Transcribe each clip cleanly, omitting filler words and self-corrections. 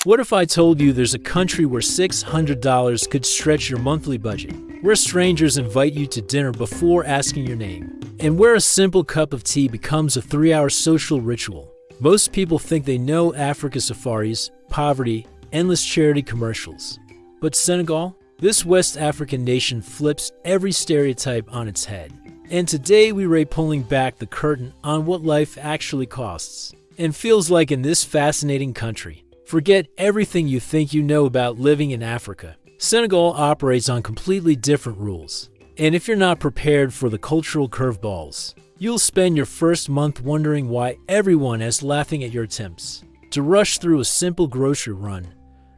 What if I told you there's a country where $600 could stretch your monthly budget, where strangers invite you to dinner before asking your name, and where a simple cup of tea becomes a 3-hour social ritual? Most people think they know Africa safaris, poverty, endless charity commercials. But Senegal? This West African nation flips every stereotype on its head. And today we rate pulling back the curtain on what life actually costs and feels like in this fascinating country. Forget everything you think you know about living in Africa. Senegal operates on completely different rules. And if you're not prepared for the cultural curveballs, you'll spend your first month wondering why everyone is laughing at your attempts to rush through a simple grocery run.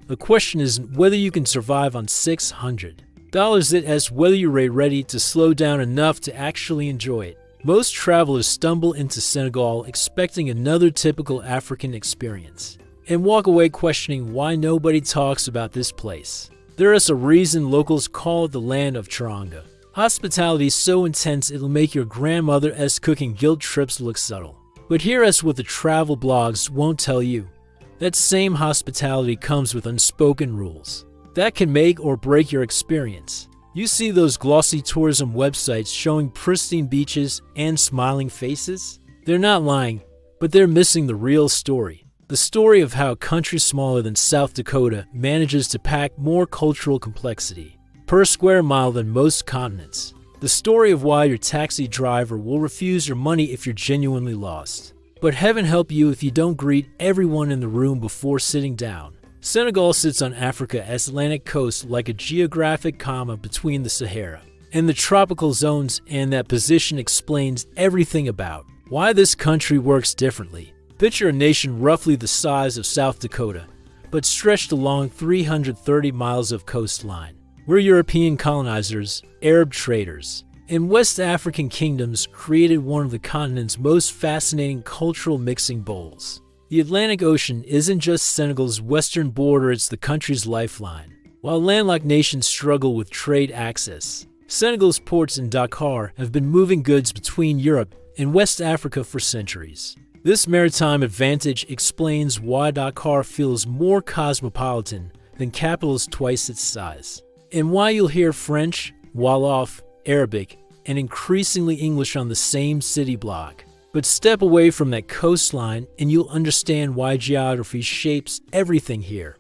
The question isn't whether you can survive on $600. It is whether you're ready to slow down enough to actually enjoy it. Most travelers stumble into Senegal expecting another typical African experience and walk away questioning why nobody talks about this place. There is a reason locals call it the land of Teranga. Hospitality is so intense it'll make your grandmother's cooking guilt trips look subtle. But here is what the travel blogs won't tell you. That same hospitality comes with unspoken rules that can make or break your experience. You see those glossy tourism websites showing pristine beaches and smiling faces? They're not lying, but they're missing the real story. The story of how a country smaller than South Dakota manages to pack more cultural complexity per square mile than most continents. The story of why your taxi driver will refuse your money if you're genuinely lost. But heaven help you if you don't greet everyone in the room before sitting down. Senegal sits on Africa's Atlantic coast like a geographic comma between the Sahara and the tropical zones, and that position explains everything about why this country works differently. Picture a nation roughly the size of South Dakota, but stretched along 330 miles of coastline, where European colonizers, Arab traders, and West African kingdoms created one of the continent's most fascinating cultural mixing bowls. The Atlantic Ocean isn't just Senegal's western border, it's the country's lifeline. While landlocked nations struggle with trade access, Senegal's ports in Dakar have been moving goods between Europe and West Africa for centuries. This maritime advantage explains why Dakar feels more cosmopolitan than capitals twice its size, and why you'll hear French, Wolof, Arabic, and increasingly English on the same city block. But step away from that coastline and you'll understand why geography shapes everything here.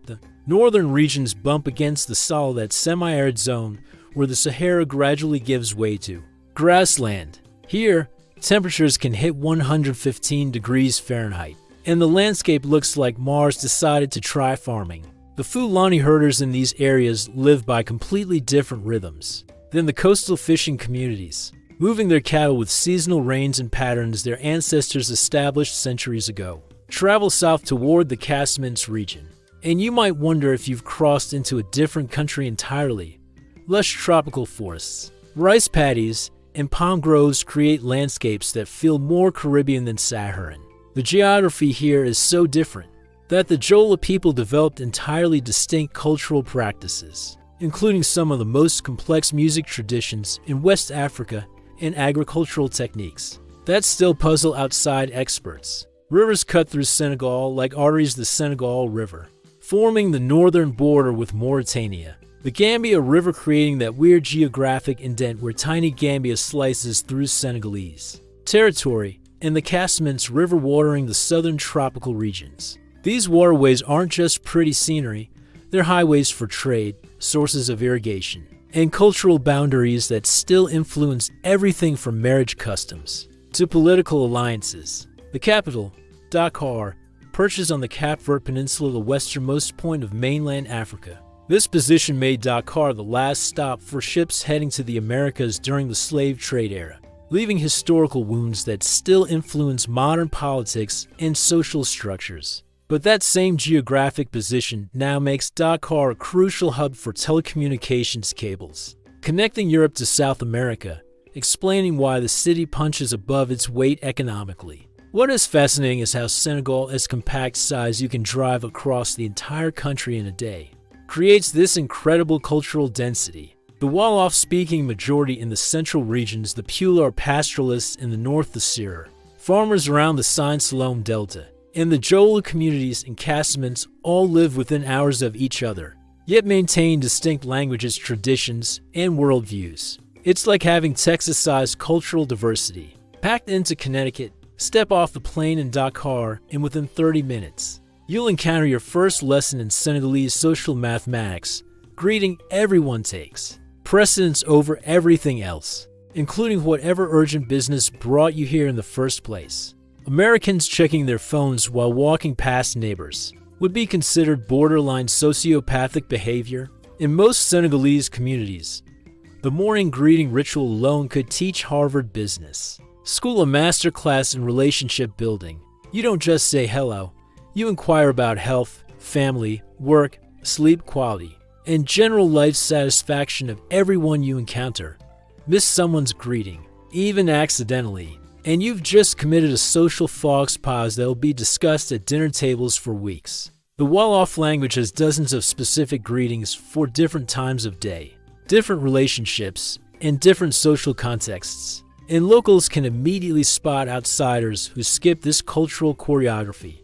The northern regions bump against the solid semi-arid zone where the Sahara gradually gives way to grassland. Here, temperatures can hit 115 degrees Fahrenheit, and the landscape looks like Mars decided to try farming. The Fulani herders in these areas live by completely different rhythms than the coastal fishing communities, moving their cattle with seasonal rains and patterns their ancestors established centuries ago. Travel south toward the Casamance region, and you might wonder if you've crossed into a different country entirely. Lush tropical forests, rice paddies, and palm groves create landscapes that feel more Caribbean than Saharan. The geography here is so different that the Jola people developed entirely distinct cultural practices, including some of the most complex music traditions in West Africa and agricultural techniques that still puzzle outside experts. Rivers cut through Senegal like arteries, the Senegal River, forming the northern border with Mauritania. The Gambia River creating that weird geographic indent where tiny Gambia slices through Senegalese territory, and the Casamance River watering the southern tropical regions. These waterways aren't just pretty scenery, they're highways for trade, sources of irrigation, and cultural boundaries that still influence everything from marriage customs to political alliances. The capital, Dakar, perches on the Cape Verde Peninsula, the westernmost point of mainland Africa. This position made Dakar the last stop for ships heading to the Americas during the slave trade era, leaving historical wounds that still influence modern politics and social structures. But that same geographic position now makes Dakar a crucial hub for telecommunications cables, connecting Europe to South America, explaining why the city punches above its weight economically. What is fascinating is how Senegal's compact size, you can drive across the entire country in a day, creates this incredible cultural density. The Wolof-speaking majority in the central regions, the Pula are pastoralists in the north, the Serer, farmers around the Sine Salom Delta, and the Jola communities and Casamance all live within hours of each other, yet maintain distinct languages, traditions, and worldviews. It's like having Texas-sized cultural diversity. Packed into Connecticut, step off the plane in Dakar, and within 30 minutes, you'll encounter your first lesson in Senegalese social mathematics, greeting everyone takes precedence over everything else, including whatever urgent business brought you here in the first place. Americans checking their phones while walking past neighbors would be considered borderline sociopathic behavior. In most Senegalese communities, the morning greeting ritual alone could teach Harvard business school a master class in relationship building. You don't just say hello, you inquire about health, family, work, sleep quality, and general life satisfaction of everyone you encounter. Miss someone's greeting, even accidentally, and you've just committed a social faux pas that will be discussed at dinner tables for weeks. The Wolof language has dozens of specific greetings for different times of day, different relationships, and different social contexts. And locals can immediately spot outsiders who skip this cultural choreography.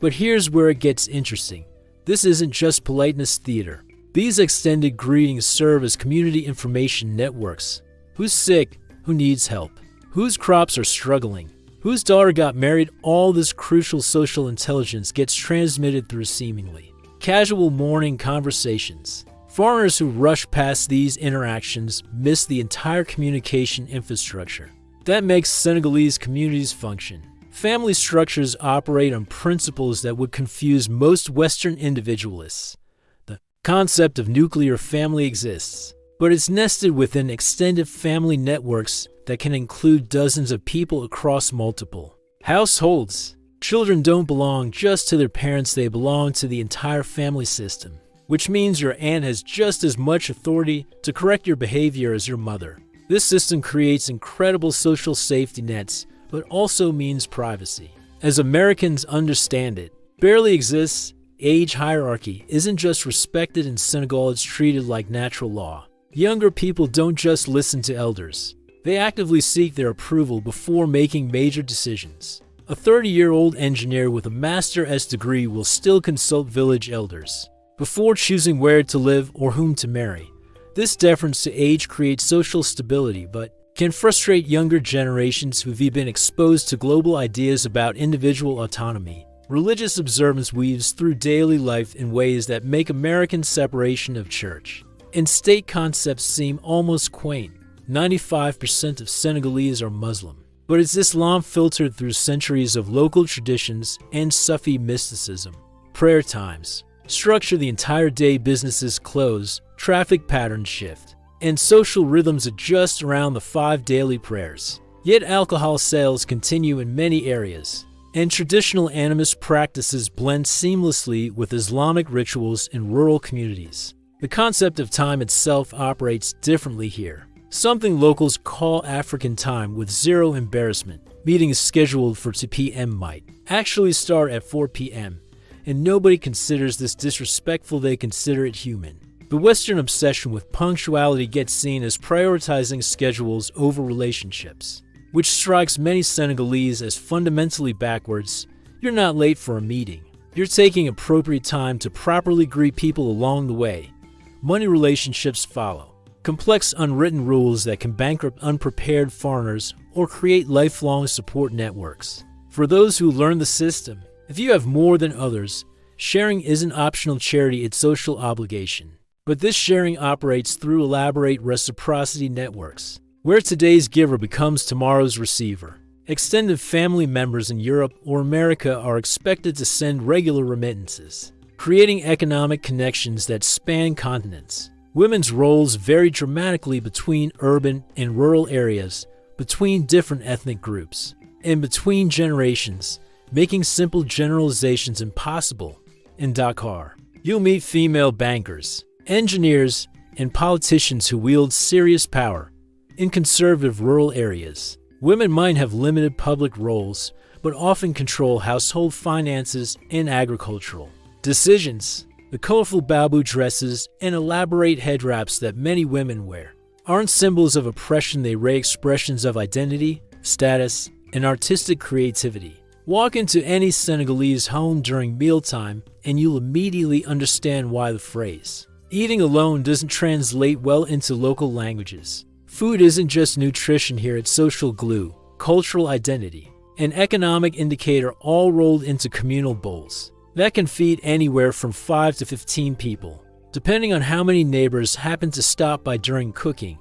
But here's where it gets interesting. This isn't just politeness theater. These extended greetings serve as community information networks. Who's sick? Who needs help? Whose crops are struggling? Whose daughter got married? All this crucial social intelligence gets transmitted through seemingly casual morning conversations. Foreigners who rush past these interactions miss the entire communication infrastructure that makes Senegalese communities function. Family structures operate on principles that would confuse most Western individualists. The concept of nuclear family exists, but it's nested within extended family networks that can include dozens of people across multiple households. Children don't belong just to their parents, they belong to the entire family system, which means your aunt has just as much authority to correct your behavior as your mother. This system creates incredible social safety nets, but also means privacy. As Americans understand it, barely exists. Age hierarchy isn't just respected in Senegal, it's treated like natural law. Younger people don't just listen to elders. They actively seek their approval before making major decisions. A 30-year-old engineer with a Master's degree will still consult village elders before choosing where to live or whom to marry. This deference to age creates social stability, but can frustrate younger generations who've been exposed to global ideas about individual autonomy. Religious observance weaves through daily life in ways that make American separation of church and state concepts seem almost quaint. 95% of Senegalese are Muslim, but it's Islam filtered through centuries of local traditions and Sufi mysticism. Prayer times structure the entire day, businesses close, traffic patterns shift, and social rhythms adjust around the 5 daily prayers. Yet alcohol sales continue in many areas, and traditional animist practices blend seamlessly with Islamic rituals in rural communities. The concept of time itself operates differently here. Something locals call African time with zero embarrassment. Meetings scheduled for 2 p.m. might actually start at 4 p.m., and nobody considers this disrespectful, they consider it human. The Western obsession with punctuality gets seen as prioritizing schedules over relationships, which strikes many Senegalese as fundamentally backwards. You're not late for a meeting. You're taking appropriate time to properly greet people along the way. Money relationships follow. Complex unwritten rules that can bankrupt unprepared foreigners or create lifelong support networks. For those who learn the system, if you have more than others, sharing isn't optional charity, it's social obligation. But this sharing operates through elaborate reciprocity networks, where today's giver becomes tomorrow's receiver. Extended family members in Europe or America are expected to send regular remittances, creating economic connections that span continents. Women's roles vary dramatically between urban and rural areas, between different ethnic groups, and between generations, making simple generalizations impossible. In Dakar, you'll meet female bankers, engineers, and politicians who wield serious power. In conservative rural areas, women might have limited public roles, but often control household finances and agricultural decisions. The colorful babu dresses and elaborate head wraps that many women wear aren't symbols of oppression, they are expressions of identity, status, and artistic creativity. Walk into any Senegalese home during mealtime and you'll immediately understand why the phrase eating alone doesn't translate well into local languages. Food isn't just nutrition here, it's social glue, cultural identity, and economic indicator all rolled into communal bowls that can feed anywhere from 5 to 15 people, depending on how many neighbors happen to stop by during cooking.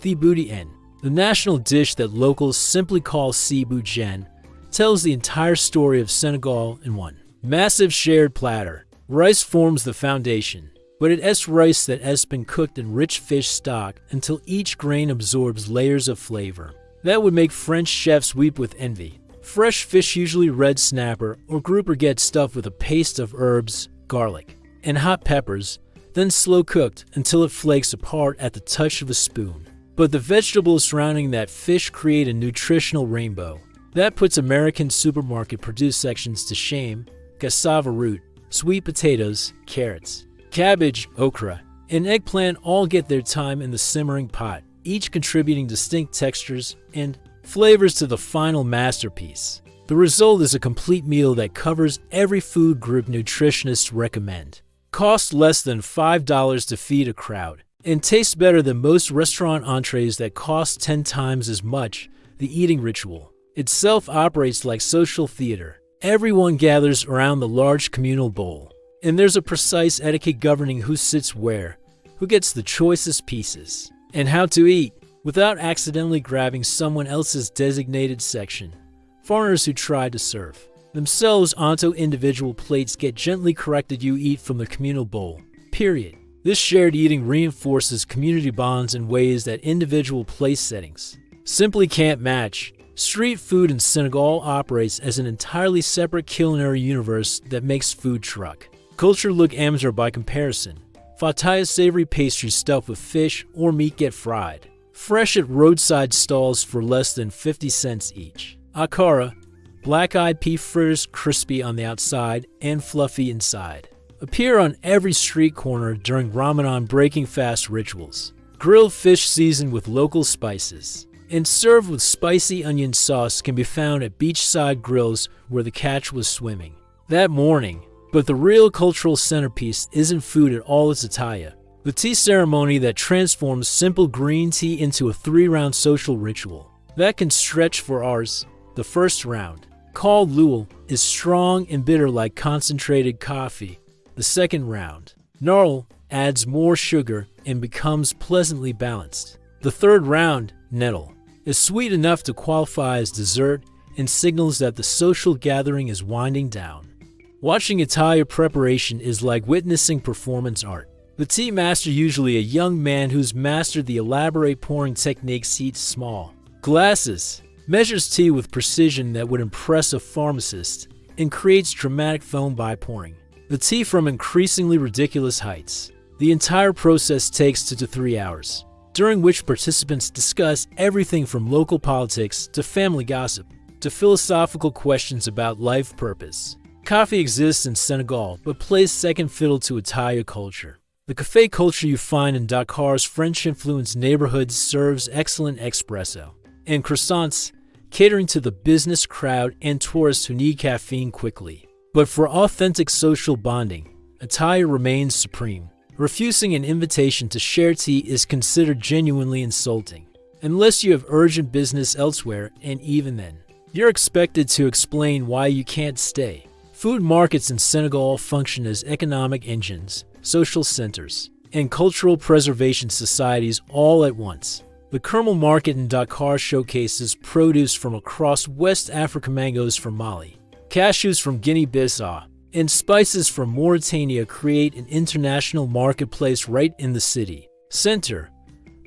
Thibouti-en, the national dish that locals simply call Sibu-jen, tells the entire story of Senegal in one massive shared platter. Rice forms the foundation, but it's rice that has been cooked in rich fish stock until each grain absorbs layers of flavor that would make French chefs weep with envy. Fresh fish, usually red snapper or grouper, gets stuffed with a paste of herbs, garlic, and hot peppers, then slow cooked until it flakes apart at the touch of a spoon. But the vegetables surrounding that fish create a nutritional rainbow that puts American supermarket produce sections to shame. Cassava root, sweet potatoes, carrots, cabbage, okra, and eggplant all get their time in the simmering pot, each contributing distinct textures and flavors to the final masterpiece. The result is a complete meal that covers every food group nutritionists recommend, costs less than $5 to feed a crowd, and tastes better than most restaurant entrees that cost 10 times as much. The eating ritual itself operates like social theater. Everyone gathers around the large communal bowl, and there's a precise etiquette governing who sits where, who gets the choicest pieces, and how to eat without accidentally grabbing someone else's designated section. Foreigners who try to serve themselves onto individual plates get gently corrected. You eat from the communal bowl, period. This shared eating reinforces community bonds in ways that individual place settings simply can't match. Street food in Senegal operates as an entirely separate culinary universe that makes food truck culture look amateur by comparison. Fataya, savory pastries stuffed with fish or meat, get fried fresh at roadside stalls for less than 50 cents each. Akara, black-eyed pea fritters, crispy on the outside and fluffy inside, appear on every street corner during Ramadan breaking fast rituals. Grilled fish seasoned with local spices and served with spicy onion sauce can be found at beachside grills where the catch was swimming that morning. But the real cultural centerpiece isn't food at all, it's attaya, the tea ceremony that transforms simple green tea into a 3-round social ritual that can stretch for hours. The first round, called Lul, is strong and bitter like concentrated coffee. The second round, Narl, adds more sugar and becomes pleasantly balanced. The third round, Nettle, is sweet enough to qualify as dessert and signals that the social gathering is winding down. Watching attaya preparation is like witnessing performance art. The tea master, usually a young man who's mastered the elaborate pouring techniques, heats small glasses, measures tea with precision that would impress a pharmacist, and creates dramatic foam by pouring the tea from increasingly ridiculous heights. The entire process takes 2 to 3 hours, during which participants discuss everything from local politics to family gossip to philosophical questions about life purpose. Coffee exists in Senegal, but plays second fiddle to attaya culture. The cafe culture you find in Dakar's French-influenced neighborhoods serves excellent espresso and croissants, catering to the business crowd and tourists who need caffeine quickly. But for authentic social bonding, attaya remains supreme. Refusing an invitation to share tea is considered genuinely insulting, unless you have urgent business elsewhere, and even then, you're expected to explain why you can't stay. Food markets in Senegal function as economic engines, social centers, and cultural preservation societies all at once. The Kermel market in Dakar showcases produce from across West Africa, mangoes from Mali, cashews from Guinea-Bissau, and spices from Mauritania create an international marketplace right in the city center.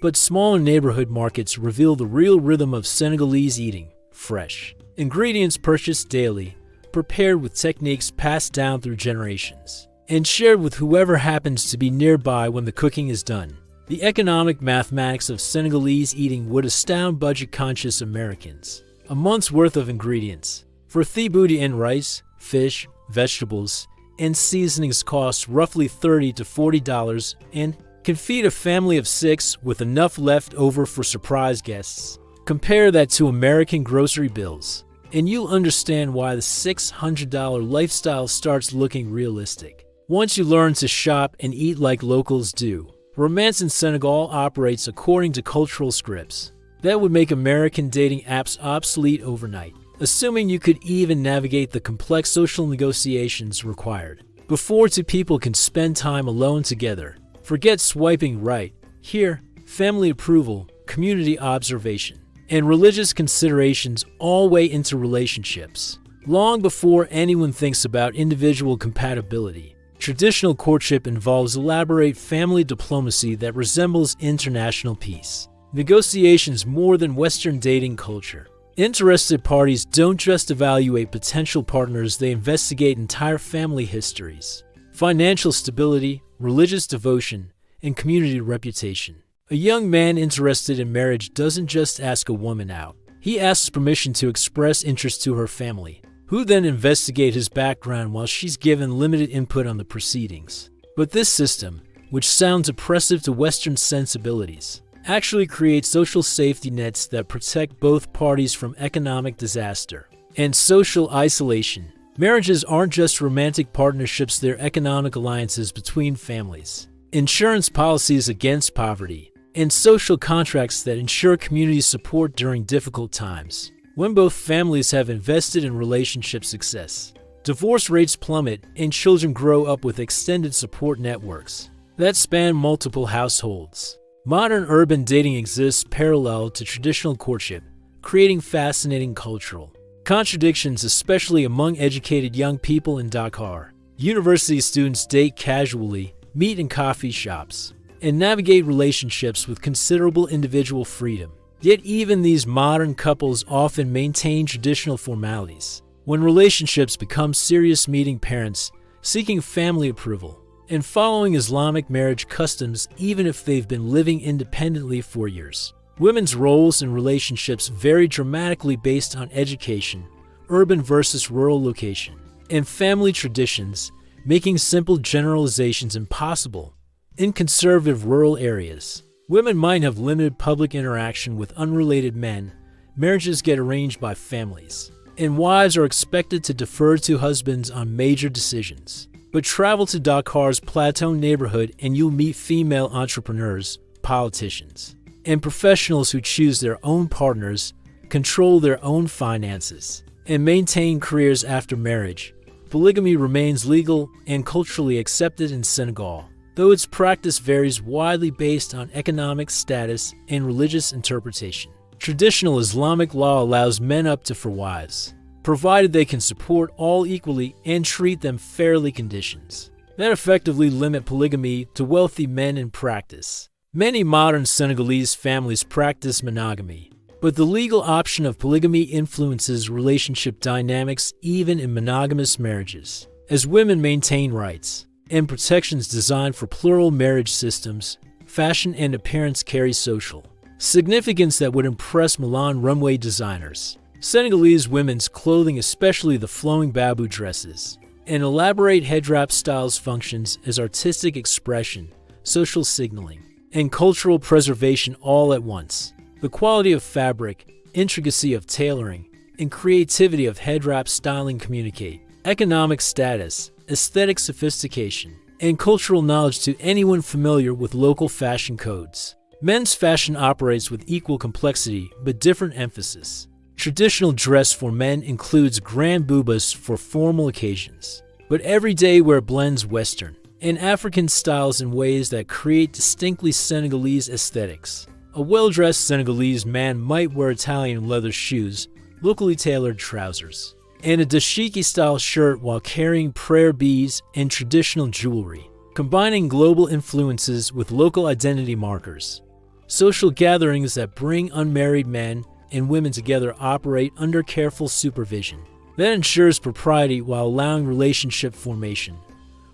But smaller neighborhood markets reveal the real rhythm of Senegalese eating: fresh ingredients purchased daily, prepared with techniques passed down through generations, and shared with whoever happens to be nearby when the cooking is done. The economic mathematics of Senegalese eating would astound budget-conscious Americans. A month's worth of ingredients for Thibouti-en rice, fish, vegetables, and seasonings costs roughly $30 to $40 and can feed a family of 6 with enough left over for surprise guests. Compare that to American grocery bills. and you'll understand why the $600 lifestyle starts looking realistic. Once you learn to shop and eat like locals do, romance in Senegal operates according to cultural scripts that would make American dating apps obsolete overnight, assuming you could even navigate the complex social negotiations required. Before two people can spend time alone together, forget swiping right. Here, family approval, community observation, and religious considerations all weigh into relationships. Long before anyone thinks about individual compatibility, traditional courtship involves elaborate family diplomacy that resembles international peace negotiations more than Western dating culture. Interested parties don't just evaluate potential partners, they investigate entire family histories, financial stability, religious devotion, and community reputation. A young man interested in marriage doesn't just ask a woman out. He asks permission to express interest to her family, who then investigate his background while she's given limited input on the proceedings. But this system, which sounds oppressive to Western sensibilities, actually creates social safety nets that protect both parties from economic disaster and social isolation. Marriages aren't just romantic partnerships, they're economic alliances between families, insurance policies against poverty, and social contracts that ensure community support during difficult times. When both families have invested in relationship success, divorce rates plummet and children grow up with extended support networks that span multiple households. Modern urban dating exists parallel to traditional courtship, creating fascinating cultural contradictions, especially among educated young people in Dakar. University students date casually, meet in coffee shops, and navigate relationships with considerable individual freedom. Yet even these modern couples often maintain traditional formalities. When relationships become serious, meeting parents, seeking family approval, and following Islamic marriage customs even if they've been living independently for years. Women's roles in relationships vary dramatically based on education, urban versus rural location, and family traditions, making simple generalizations impossible. In conservative rural areas, women might have limited public interaction with unrelated men, marriages get arranged by families, and wives are expected to defer to husbands on major decisions. But travel to Dakar's Plateau neighborhood and you'll meet female entrepreneurs, politicians, and professionals who choose their own partners, control their own finances, and maintain careers after marriage. Polygamy remains legal and culturally accepted in Senegal, though its practice varies widely based on economic status and religious interpretation. Traditional Islamic law allows men up to 4 wives, provided they can support all equally and treat them fairly, conditions that effectively limit polygamy to wealthy men in practice. Many modern Senegalese families practice monogamy, but the legal option of polygamy influences relationship dynamics even in monogamous marriages, as women maintain rights and protections designed for plural marriage systems. Fashion and appearance carry social significance that would impress Milan runway designers. Senegalese women's clothing, especially the flowing babou dresses and elaborate headdress styles, functions as artistic expression, social signaling, and cultural preservation all at once. The quality of fabric, intricacy of tailoring, and creativity of headdress styling communicate economic status, aesthetic sophistication, and cultural knowledge to anyone familiar with local fashion codes. Men's fashion operates with equal complexity but different emphasis. Traditional dress for men includes grand boubas for formal occasions, but everyday wear blends Western and African styles in ways that create distinctly Senegalese aesthetics. A well-dressed Senegalese man might wear Italian leather shoes, locally tailored trousers, and a dashiki-style shirt while carrying prayer beads and traditional jewelry, combining global influences with local identity markers. Social gatherings that bring unmarried men and women together operate under careful supervision that ensures propriety while allowing relationship formation.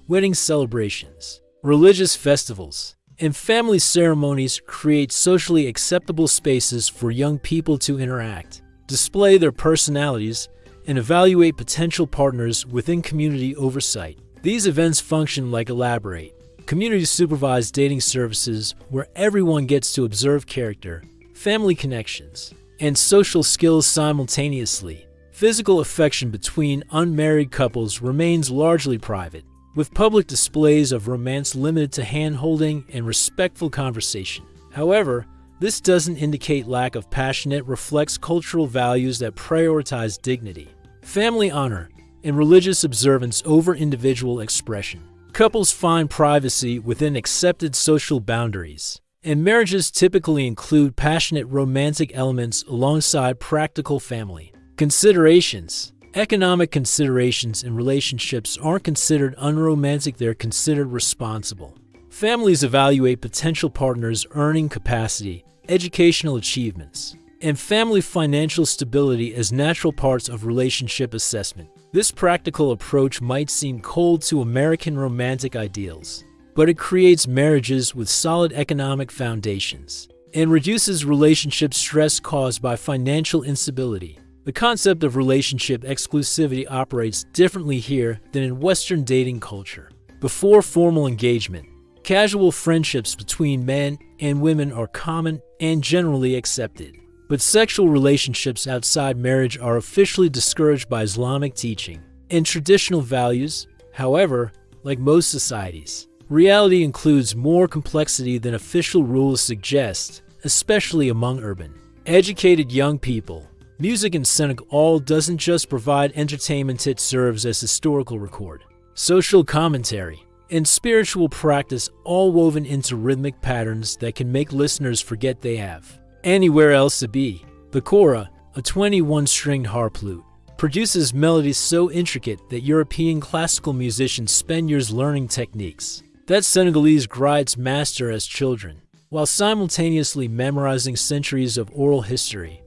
Wedding celebrations, religious festivals, and family ceremonies create socially acceptable spaces for young people to interact, display their personalities, and evaluate potential partners within community oversight. These events function like elaborate, community-supervised dating services where everyone gets to observe character, family connections, and social skills simultaneously. Physical affection between unmarried couples remains largely private, with public displays of romance limited to hand-holding and respectful conversation. However, this doesn't indicate lack of passion. It reflects cultural values that prioritize dignity, family honor, and religious observance over individual expression. Couples find privacy within accepted social boundaries, and marriages typically include passionate romantic elements alongside practical family considerations. Economic considerations in relationships aren't considered unromantic, they're considered responsible. Families evaluate potential partners' earning capacity, educational achievements, and family financial stability as natural parts of relationship assessment. This practical approach might seem cold to American romantic ideals, but it creates marriages with solid economic foundations and reduces relationship stress caused by financial instability. The concept of relationship exclusivity operates differently here than in Western dating culture. Before formal engagement, casual friendships between men and women are common and generally accepted. But sexual relationships outside marriage are officially discouraged by Islamic teaching and traditional values. However, like most societies, reality includes more complexity than official rules suggest, especially among urban, educated young people. Music in Senegal doesn't just provide entertainment, it serves as historical record, social commentary, and spiritual practice, all woven into rhythmic patterns that can make listeners forget they have anywhere else to be. The kora, a 21-stringed harp flute, produces melodies so intricate that European classical musicians spend years learning techniques that Senegalese guides master as children, while simultaneously memorizing centuries of oral history.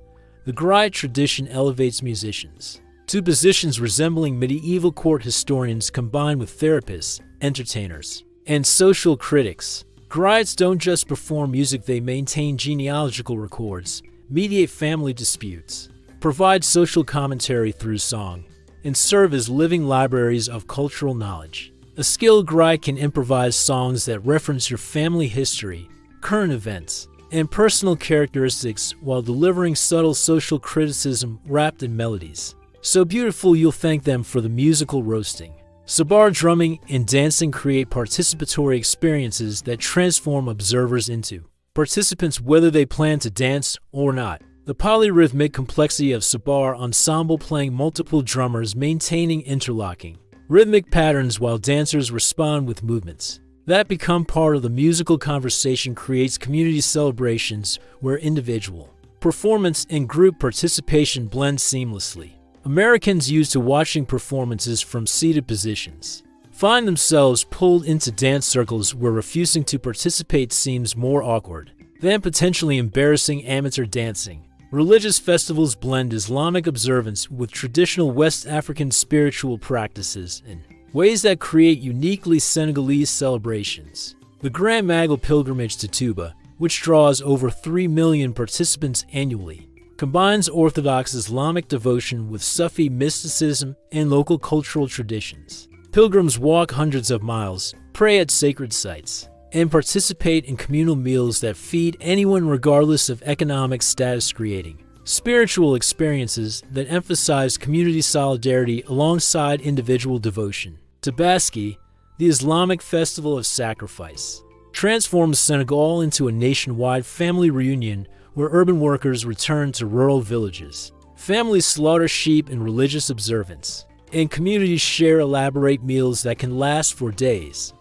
The griot tradition elevates musicians to positions resembling medieval court historians combined with therapists, entertainers, and social critics. Griots don't just perform music, they maintain genealogical records, mediate family disputes, provide social commentary through song, and serve as living libraries of cultural knowledge. A skilled griot can improvise songs that reference your family history, current events, and personal characteristics while delivering subtle social criticism wrapped in melodies so beautiful you'll thank them for the musical roasting. Sabar drumming and dancing create participatory experiences that transform observers into participants whether they plan to dance or not. The polyrhythmic complexity of Sabar ensemble, playing multiple drummers, maintaining interlocking rhythmic patterns while dancers respond with movements that become part of the musical conversation, creates community celebrations where individual performance and group participation blend seamlessly. Americans used to watching performances from seated positions find themselves pulled into dance circles where refusing to participate seems more awkward than potentially embarrassing amateur dancing. Religious festivals blend Islamic observance with traditional West African spiritual practices in ways that create uniquely Senegalese celebrations. The Grand Magal pilgrimage to Touba, which draws over 3 million participants annually, combines Orthodox Islamic devotion with Sufi mysticism and local cultural traditions. Pilgrims walk hundreds of miles, pray at sacred sites, and participate in communal meals that feed anyone regardless of economic status, creating spiritual experiences that emphasize community solidarity alongside individual devotion. Tabaski, the Islamic festival of sacrifice, transforms Senegal into a nationwide family reunion where urban workers return to rural villages. Families slaughter sheep in religious observance, and communities share elaborate meals that can last for days.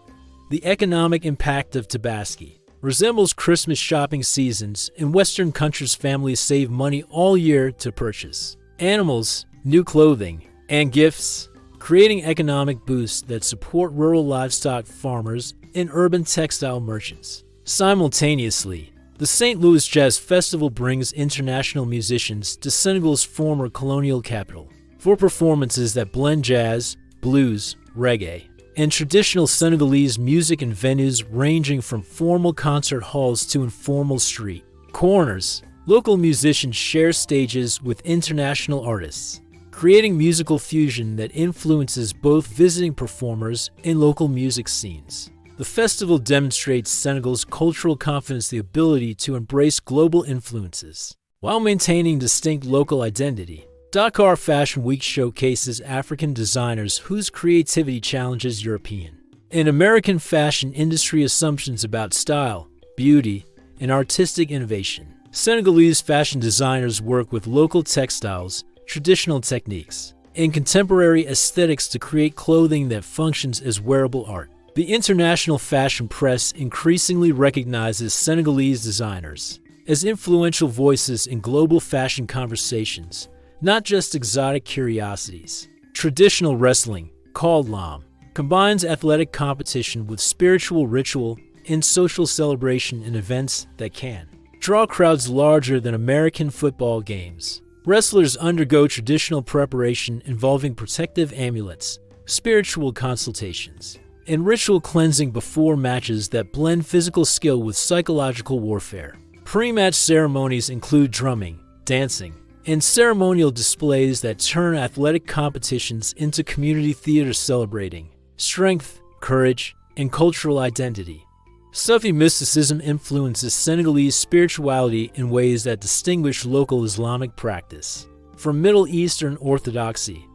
The economic impact of Tabaski resembles Christmas shopping seasons. In Western countries, families save money all year to purchase animals, new clothing, and gifts, creating economic boosts that support rural livestock farmers and urban textile merchants. Simultaneously, the St. Louis Jazz Festival brings international musicians to Senegal's former colonial capital for performances that blend jazz, blues, reggae, and traditional Senegalese music in venues ranging from formal concert halls to informal street corners. Local musicians share stages with international artists, creating musical fusion that influences both visiting performers and local music scenes. The festival demonstrates Senegal's cultural confidence, the ability to embrace global influences while maintaining distinct local identity. Dakar Fashion Week showcases African designers whose creativity challenges European and American fashion industry assumptions about style, beauty, and artistic innovation. Senegalese fashion designers work with local textiles, traditional techniques, and contemporary aesthetics to create clothing that functions as wearable art. The international fashion press increasingly recognizes Senegalese designers as influential voices in global fashion conversations, not just exotic curiosities. Traditional wrestling, called lam, combines athletic competition with spiritual ritual and social celebration in events that can draw crowds larger than American football games. Wrestlers undergo traditional preparation involving protective amulets, spiritual consultations, and ritual cleansing before matches that blend physical skill with psychological warfare. Pre-match ceremonies include drumming, dancing, and ceremonial displays that turn athletic competitions into community theater celebrating strength, courage, and cultural identity. Sufi mysticism influences Senegalese spirituality in ways that distinguish local Islamic practice from Middle Eastern orthodoxy.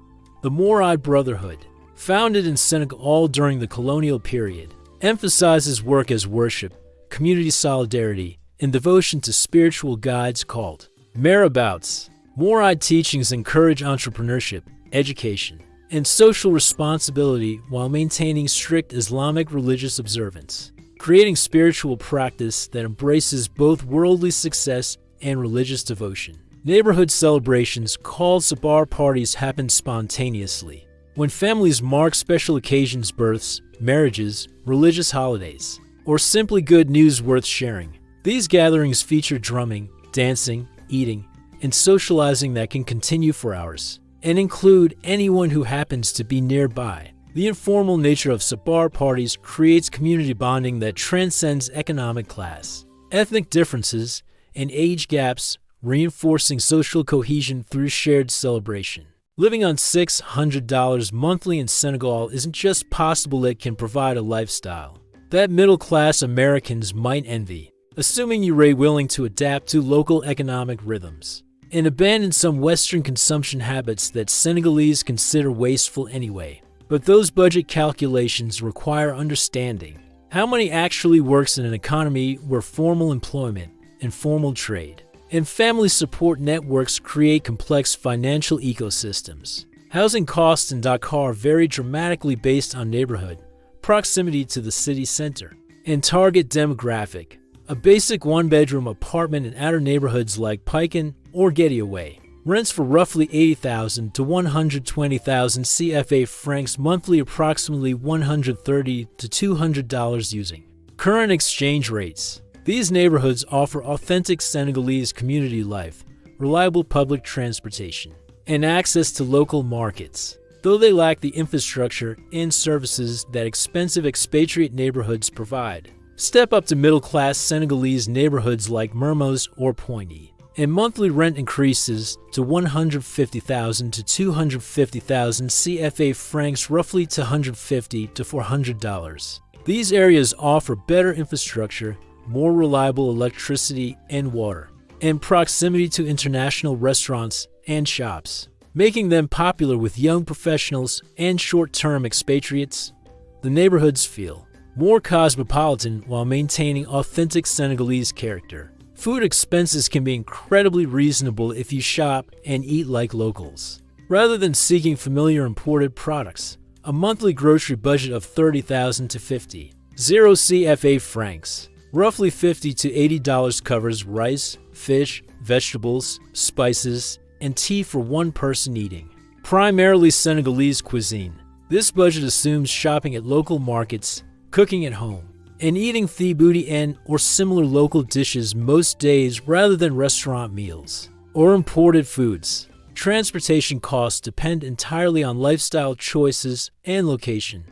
The Mouride Brotherhood, founded in Senegal during the colonial period, emphasizes work as worship, community solidarity, and devotion to spiritual guides called marabouts. Mouride teachings encourage entrepreneurship, education, and social responsibility while maintaining strict Islamic religious observance, creating spiritual practice that embraces both worldly success and religious devotion. Neighborhood celebrations called sabar parties happen spontaneously when families mark special occasions, births, marriages, religious holidays, or simply good news worth sharing. These gatherings feature drumming, dancing, eating, and socializing that can continue for hours, and include anyone who happens to be nearby. The informal nature of sabar parties creates community bonding that transcends economic class, ethnic differences, and age gaps, reinforcing social cohesion through shared celebration. Living on $600 monthly in Senegal isn't just possible, it can provide a lifestyle that middle-class Americans might envy, assuming you're willing to adapt to local economic rhythms and abandon some Western consumption habits that Senegalese consider wasteful anyway. But those budget calculations require understanding how money actually works in an economy where formal employment, informal trade, and family support networks create complex financial ecosystems. Housing costs in Dakar vary dramatically based on neighborhood, proximity to the city center, and target demographic. A basic one-bedroom apartment in outer neighborhoods like Pikin or Getaway rents for roughly 80,000 to 120,000 CFA francs monthly, approximately $130 to $200 using current exchange rates. These neighborhoods offer authentic Senegalese community life, reliable public transportation, and access to local markets, though they lack the infrastructure and services that expensive expatriate neighborhoods provide. Step up to middle-class Senegalese neighborhoods like Mermoz or Pointe, and monthly rent increases to 150,000 to 250,000 CFA francs, roughly to $150 to $400. These areas offer better infrastructure, more reliable electricity and water, and proximity to international restaurants and shops, making them popular with young professionals and short-term expatriates. The neighborhoods feel more cosmopolitan while maintaining authentic Senegalese character. Food expenses can be incredibly reasonable if you shop and eat like locals, rather than seeking familiar imported products. A monthly grocery budget of 30,000 to 50,000 CFA francs, roughly $50 to $80, covers rice, fish, vegetables, spices, and tea for one person eating primarily Senegalese cuisine. This budget assumes shopping at local markets, cooking at home, and eating thiboudi and or similar local dishes most days rather than restaurant meals or imported foods. Transportation costs depend entirely on lifestyle choices and location.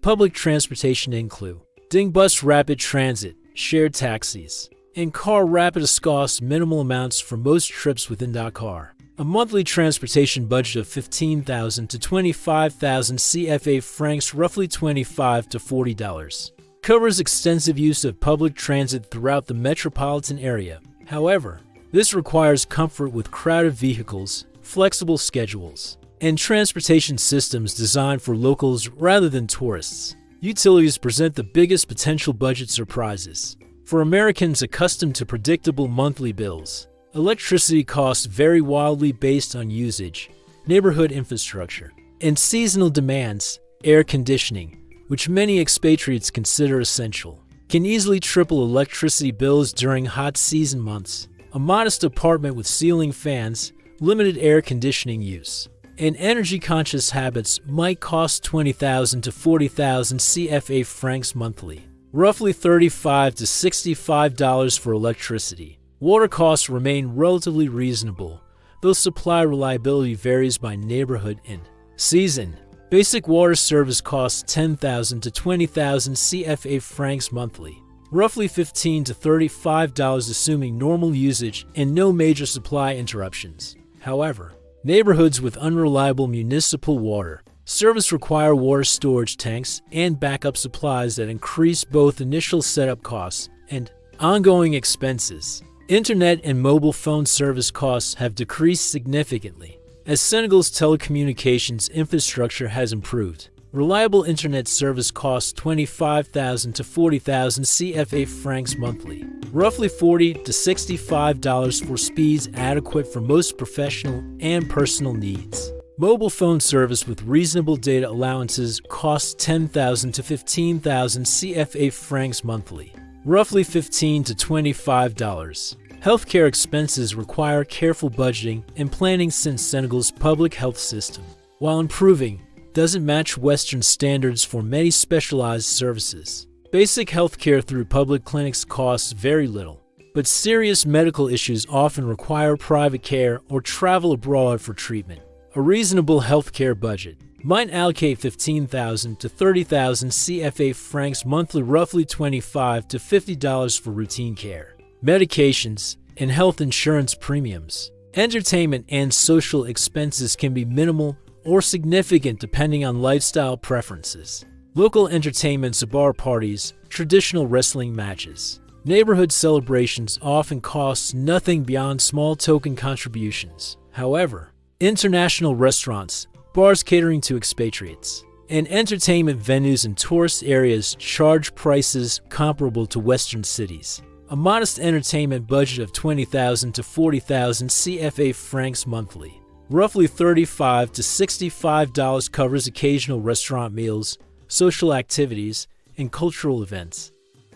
Public transportation include Dingbus Rapid Transit, shared taxis, and car rapids cost minimal amounts for most trips within Dakar. A monthly transportation budget of 15,000 to 25,000 CFA francs, roughly $25 to $40, covers extensive use of public transit throughout the metropolitan area. However, this requires comfort with crowded vehicles, flexible schedules, and transportation systems designed for locals rather than tourists. Utilities present the biggest potential budget surprises. For Americans accustomed to predictable monthly bills, electricity costs vary wildly based on usage, neighborhood infrastructure, and seasonal demands. Air conditioning, which many expatriates consider essential, can easily triple electricity bills during hot season months. A modest apartment with ceiling fans, limited air conditioning use, and energy-conscious habits might cost 20,000 to 40,000 CFA francs monthly, roughly $35 to $65 for electricity. Water costs remain relatively reasonable, though supply reliability varies by neighborhood and season. Basic water service costs 10,000 to 20,000 CFA francs monthly, roughly $15 to $35 assuming normal usage and no major supply interruptions. However, neighborhoods with unreliable municipal water service require water storage tanks and backup supplies that increase both initial setup costs and ongoing expenses. Internet and mobile phone service costs have decreased significantly as Senegal's telecommunications infrastructure has improved. Reliable internet service costs 25,000 to 40,000 CFA francs monthly, roughly $40 to $65 for speeds adequate for most professional and personal needs. Mobile phone service with reasonable data allowances costs 10,000 to 15,000 CFA francs monthly, roughly $15 to $25. Healthcare expenses require careful budgeting and planning since Senegal's public health system, while improving, doesn't match Western standards for many specialized services. Basic healthcare through public clinics costs very little, but serious medical issues often require private care or travel abroad for treatment. A reasonable healthcare budget might allocate 15,000 to 30,000 CFA francs monthly, roughly $25 to $50 for routine care, medications, and health insurance premiums. Entertainment and social expenses can be minimal or significant depending on lifestyle preferences. Local entertainments, bar parties, traditional wrestling matches, neighborhood celebrations often cost nothing beyond small token contributions. However, international restaurants, bars catering to expatriates, and entertainment venues in tourist areas charge prices comparable to Western cities. A modest entertainment budget of 20,000 to 40,000 CFA francs monthly, roughly $35 to $65, covers occasional restaurant meals, social activities, and cultural events.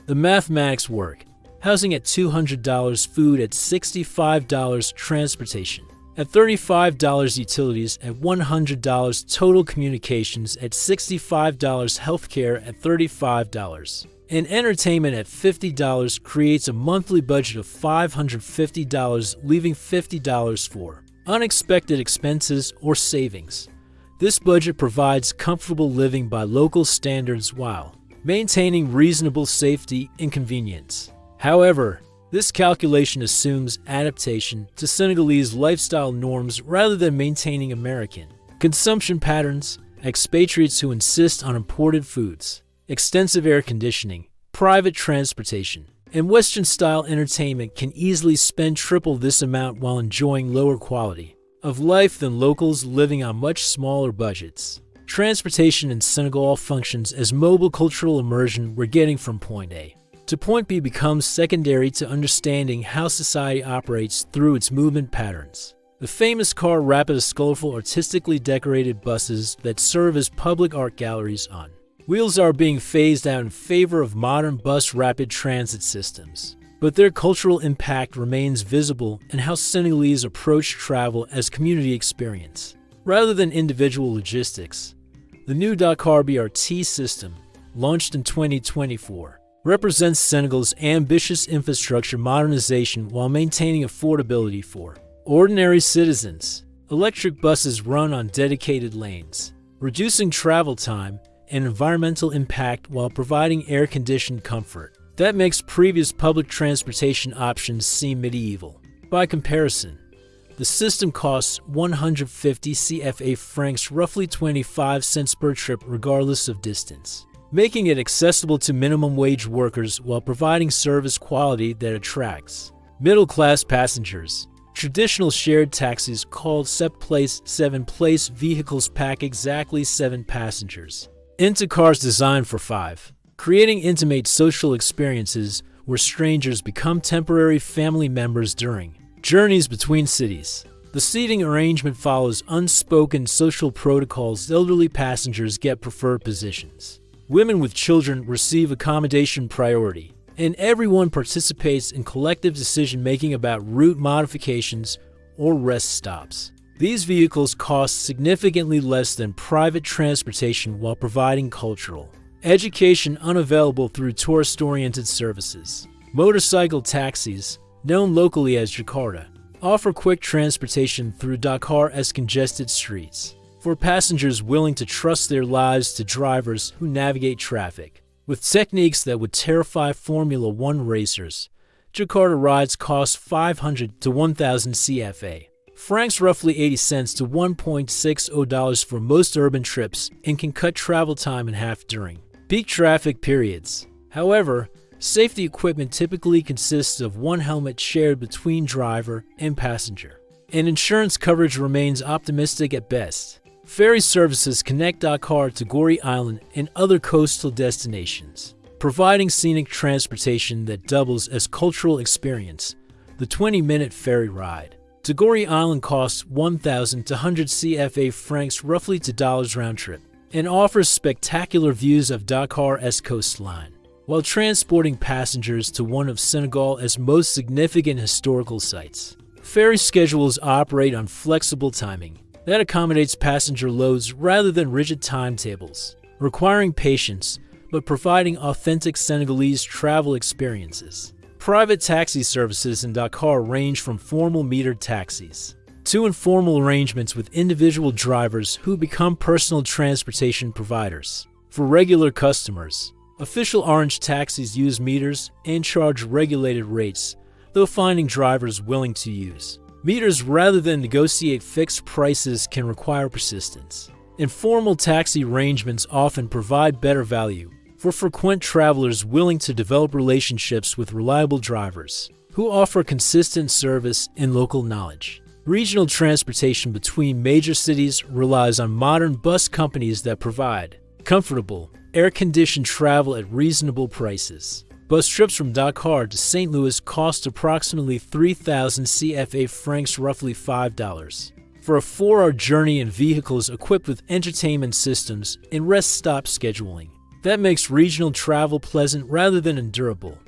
The mathematics work. Housing at $200, food at $65, transportation at $35, utilities at $100, total communications at $65, healthcare at $35, and entertainment at $50 creates a monthly budget of $550, leaving $50 for unexpected expenses or savings. This budget provides comfortable living by local standards while maintaining reasonable safety and convenience. However, this calculation assumes adaptation to Senegalese lifestyle norms rather than maintaining American consumption patterns. Expatriates who insist on imported foods, extensive air conditioning, private transportation, and Western-style entertainment can easily spend triple this amount while enjoying lower quality of life than locals living on much smaller budgets. Transportation in Senegal functions as mobile cultural immersion. We're getting from point A to point B becomes secondary to understanding how society operates through its movement patterns. The famous car rapid is colorful, artistically decorated buses that serve as public art galleries on wheels are being phased out in favor of modern bus rapid transit systems. But their cultural impact remains visible in how Senegalese approach travel as community experience, rather than individual logistics. The new Dakar BRT system, launched in 2024, represents Senegal's ambitious infrastructure modernization while maintaining affordability for ordinary citizens. Electric buses run on dedicated lanes, reducing travel time and environmental impact while providing air-conditioned comfort. That makes previous public transportation options seem medieval. By comparison, the system costs 150 CFA francs, roughly 25 cents per trip regardless of distance, making it accessible to minimum wage workers while providing service quality that attracts middle-class passengers. Traditional shared taxis called seven-place vehicles pack exactly 7 passengers into cars designed for 5, creating intimate social experiences where strangers become temporary family members during journeys between cities. The seating arrangement follows unspoken social protocols. Elderly passengers get preferred positions. Women with children receive accommodation priority, and everyone participates in collective decision-making about route modifications or rest stops. These vehicles cost significantly less than private transportation while providing cultural education unavailable through tourist-oriented services. Motorcycle taxis, known locally as Jakarta, offer quick transportation through Dakar's congested streets for passengers willing to trust their lives to drivers who navigate traffic. With techniques that would terrify Formula One racers, Jakarta rides cost 500 to 1,000 CFA, francs roughly 80 cents to $1.60 for most urban trips, and can cut travel time in half during peak traffic periods. However, safety equipment typically consists of one helmet shared between driver and passenger, and insurance coverage remains optimistic at best. Ferry services connect Dakar to Gorée Island and other coastal destinations, providing scenic transportation that doubles as cultural experience. The 20-minute ferry ride to Gorée Island costs 1,200 CFA francs, roughly $2 round trip, and offers spectacular views of Dakar's coastline, while transporting passengers to one of Senegal's most significant historical sites. Ferry schedules operate on flexible timing that accommodates passenger loads rather than rigid timetables, requiring patience but providing authentic Senegalese travel experiences. Private taxi services in Dakar range from formal metered taxis to informal arrangements with individual drivers who become personal transportation providers. For regular customers, official orange taxis use meters and charge regulated rates, though finding drivers willing to use meters rather than negotiate fixed prices can require persistence. Informal taxi arrangements often provide better value for frequent travelers willing to develop relationships with reliable drivers who offer consistent service and local knowledge. Regional transportation between major cities relies on modern bus companies that provide comfortable, air-conditioned travel at reasonable prices. Bus trips from Dakar to St. Louis cost approximately 3,000 CFA francs, roughly $5, for a 4-hour journey in vehicles equipped with entertainment systems and rest stop scheduling. That makes regional travel pleasant rather than endurable.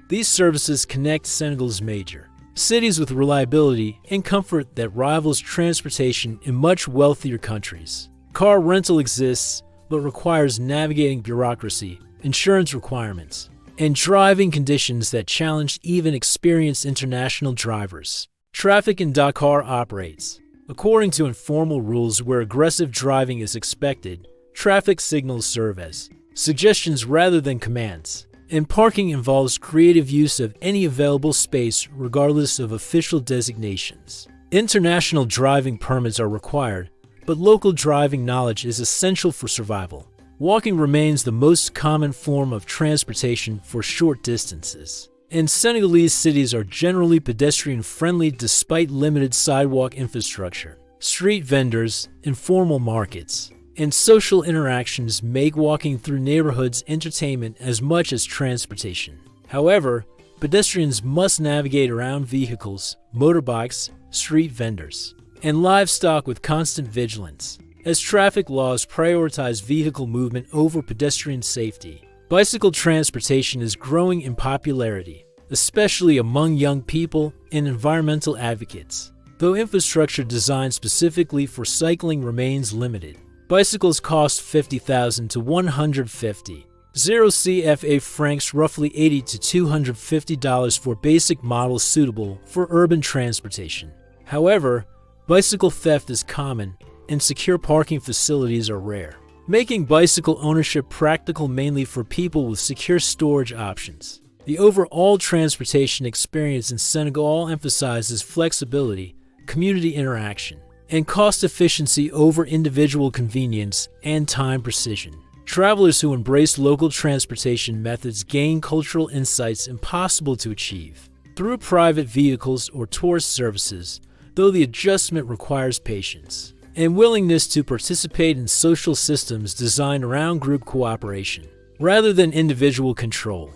These services connect Senegal's major cities with reliability and comfort that rivals transportation in much wealthier countries. Car rental exists, but requires navigating bureaucracy, insurance requirements, and driving conditions that challenge even experienced international drivers. Traffic in Dakar operates according to informal rules where aggressive driving is expected. Traffic signals serve as suggestions rather than commands, and parking involves creative use of any available space regardless of official designations. International driving permits are required, but local driving knowledge is essential for survival. Walking remains the most common form of transportation for short distances, and Senegalese cities are generally pedestrian-friendly despite limited sidewalk infrastructure. Street vendors, informal markets, and social interactions make walking through neighborhoods entertainment as much as transportation. However, pedestrians must navigate around vehicles, motorbikes, street vendors, and livestock with constant vigilance, as traffic laws prioritize vehicle movement over pedestrian safety. Bicycle transportation is growing in popularity, especially among young people and environmental advocates, though infrastructure designed specifically for cycling remains limited. Bicycles cost 50,000 to 150 CFA francs, roughly $80 to $250 for basic models suitable for urban transportation. However, bicycle theft is common, and secure parking facilities are rare, making bicycle ownership practical mainly for people with secure storage options. The overall transportation experience in Senegal emphasizes flexibility, community interaction, and cost efficiency over individual convenience and time precision. Travelers who embrace local transportation methods gain cultural insights impossible to achieve through private vehicles or tourist services, though the adjustment requires patience and willingness to participate in social systems designed around group cooperation rather than individual control.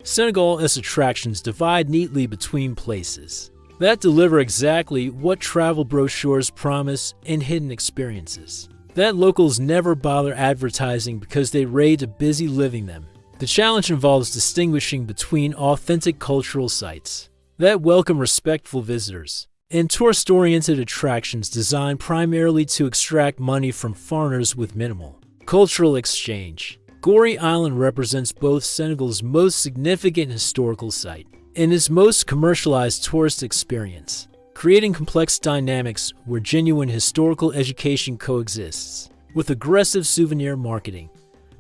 Senegalese attractions divide neatly between places that deliver exactly what travel brochures promise and hidden experiences that locals never bother advertising because they rate a busy living them. The challenge involves distinguishing between authentic cultural sites that welcome respectful visitors and tourist-oriented attractions designed primarily to extract money from foreigners with minimal cultural exchange. Gorée Island represents both Senegal's most significant historical site and its most commercialized tourist experience, creating complex dynamics where genuine historical education coexists with aggressive souvenir marketing.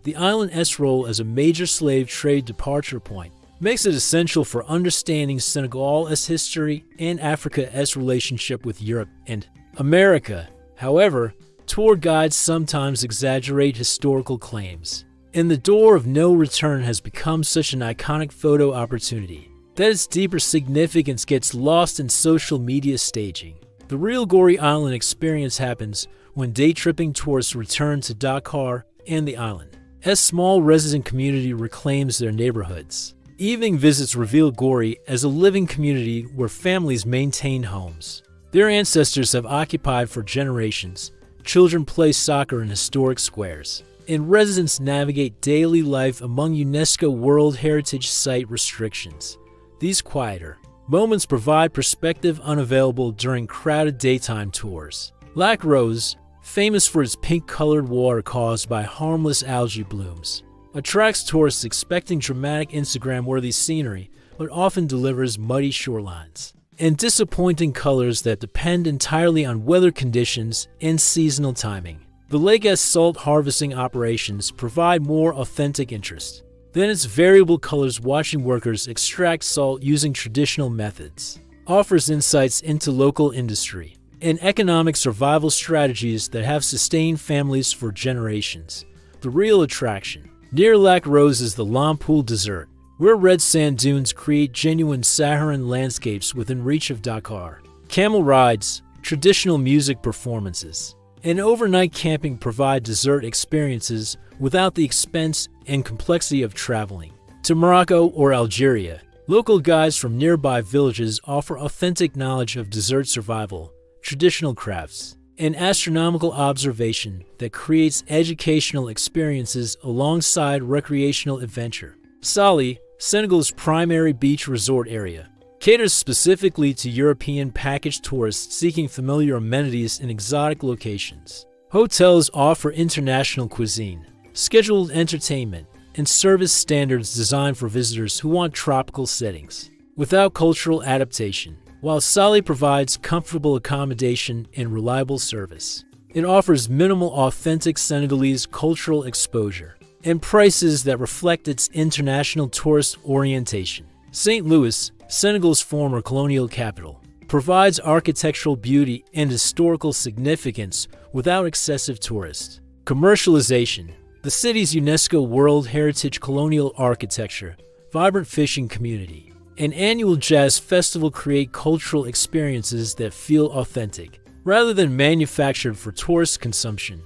The island's role as a major slave trade departure point makes it essential for understanding Senegal's history and Africa's relationship with Europe and America. However, tour guides sometimes exaggerate historical claims, and the door of no return has become such an iconic photo opportunity that its deeper significance gets lost in social media staging. The real Gorée Island experience happens when day-tripping tourists return to Dakar and the island as small resident community reclaims their neighborhoods. Evening visits reveal Gorée as a living community where families maintain homes their ancestors have occupied for generations. Children play soccer in historic squares, and residents navigate daily life among UNESCO World Heritage Site restrictions. These quieter moments provide perspective unavailable during crowded daytime tours. Lac Rose, famous for its pink-colored water caused by harmless algae blooms, attracts tourists expecting dramatic Instagram-worthy scenery, but often delivers muddy shorelines and disappointing colors that depend entirely on weather conditions and seasonal timing. The lake's salt harvesting operations provide more authentic interest than its variable colors. Watching workers extract salt using traditional methods offers insights into local industry and economic survival strategies that have sustained families for generations. The real attraction near Lac Rose is the Lampoule Desert, where red sand dunes create genuine Saharan landscapes within reach of Dakar. Camel rides, traditional music performances, and overnight camping provide desert experiences without the expense and complexity of traveling to Morocco or Algeria. Local guides from nearby villages offer authentic knowledge of desert survival, traditional crafts, and astronomical observation that creates educational experiences alongside recreational adventure. Saly, Senegal's primary beach resort area, caters specifically to European package tourists seeking familiar amenities in exotic locations. Hotels offer international cuisine, scheduled entertainment, and service standards designed for visitors who want tropical settings without cultural adaptation. While Saly provides comfortable accommodation and reliable service, it offers minimal authentic Senegalese cultural exposure and prices that reflect its international tourist orientation. St. Louis, Senegal's former colonial capital, provides architectural beauty and historical significance without excessive tourist commercialization. The city's UNESCO World Heritage colonial architecture, vibrant fishing community, and annual jazz festival create cultural experiences that feel authentic, rather than manufactured for tourist consumption.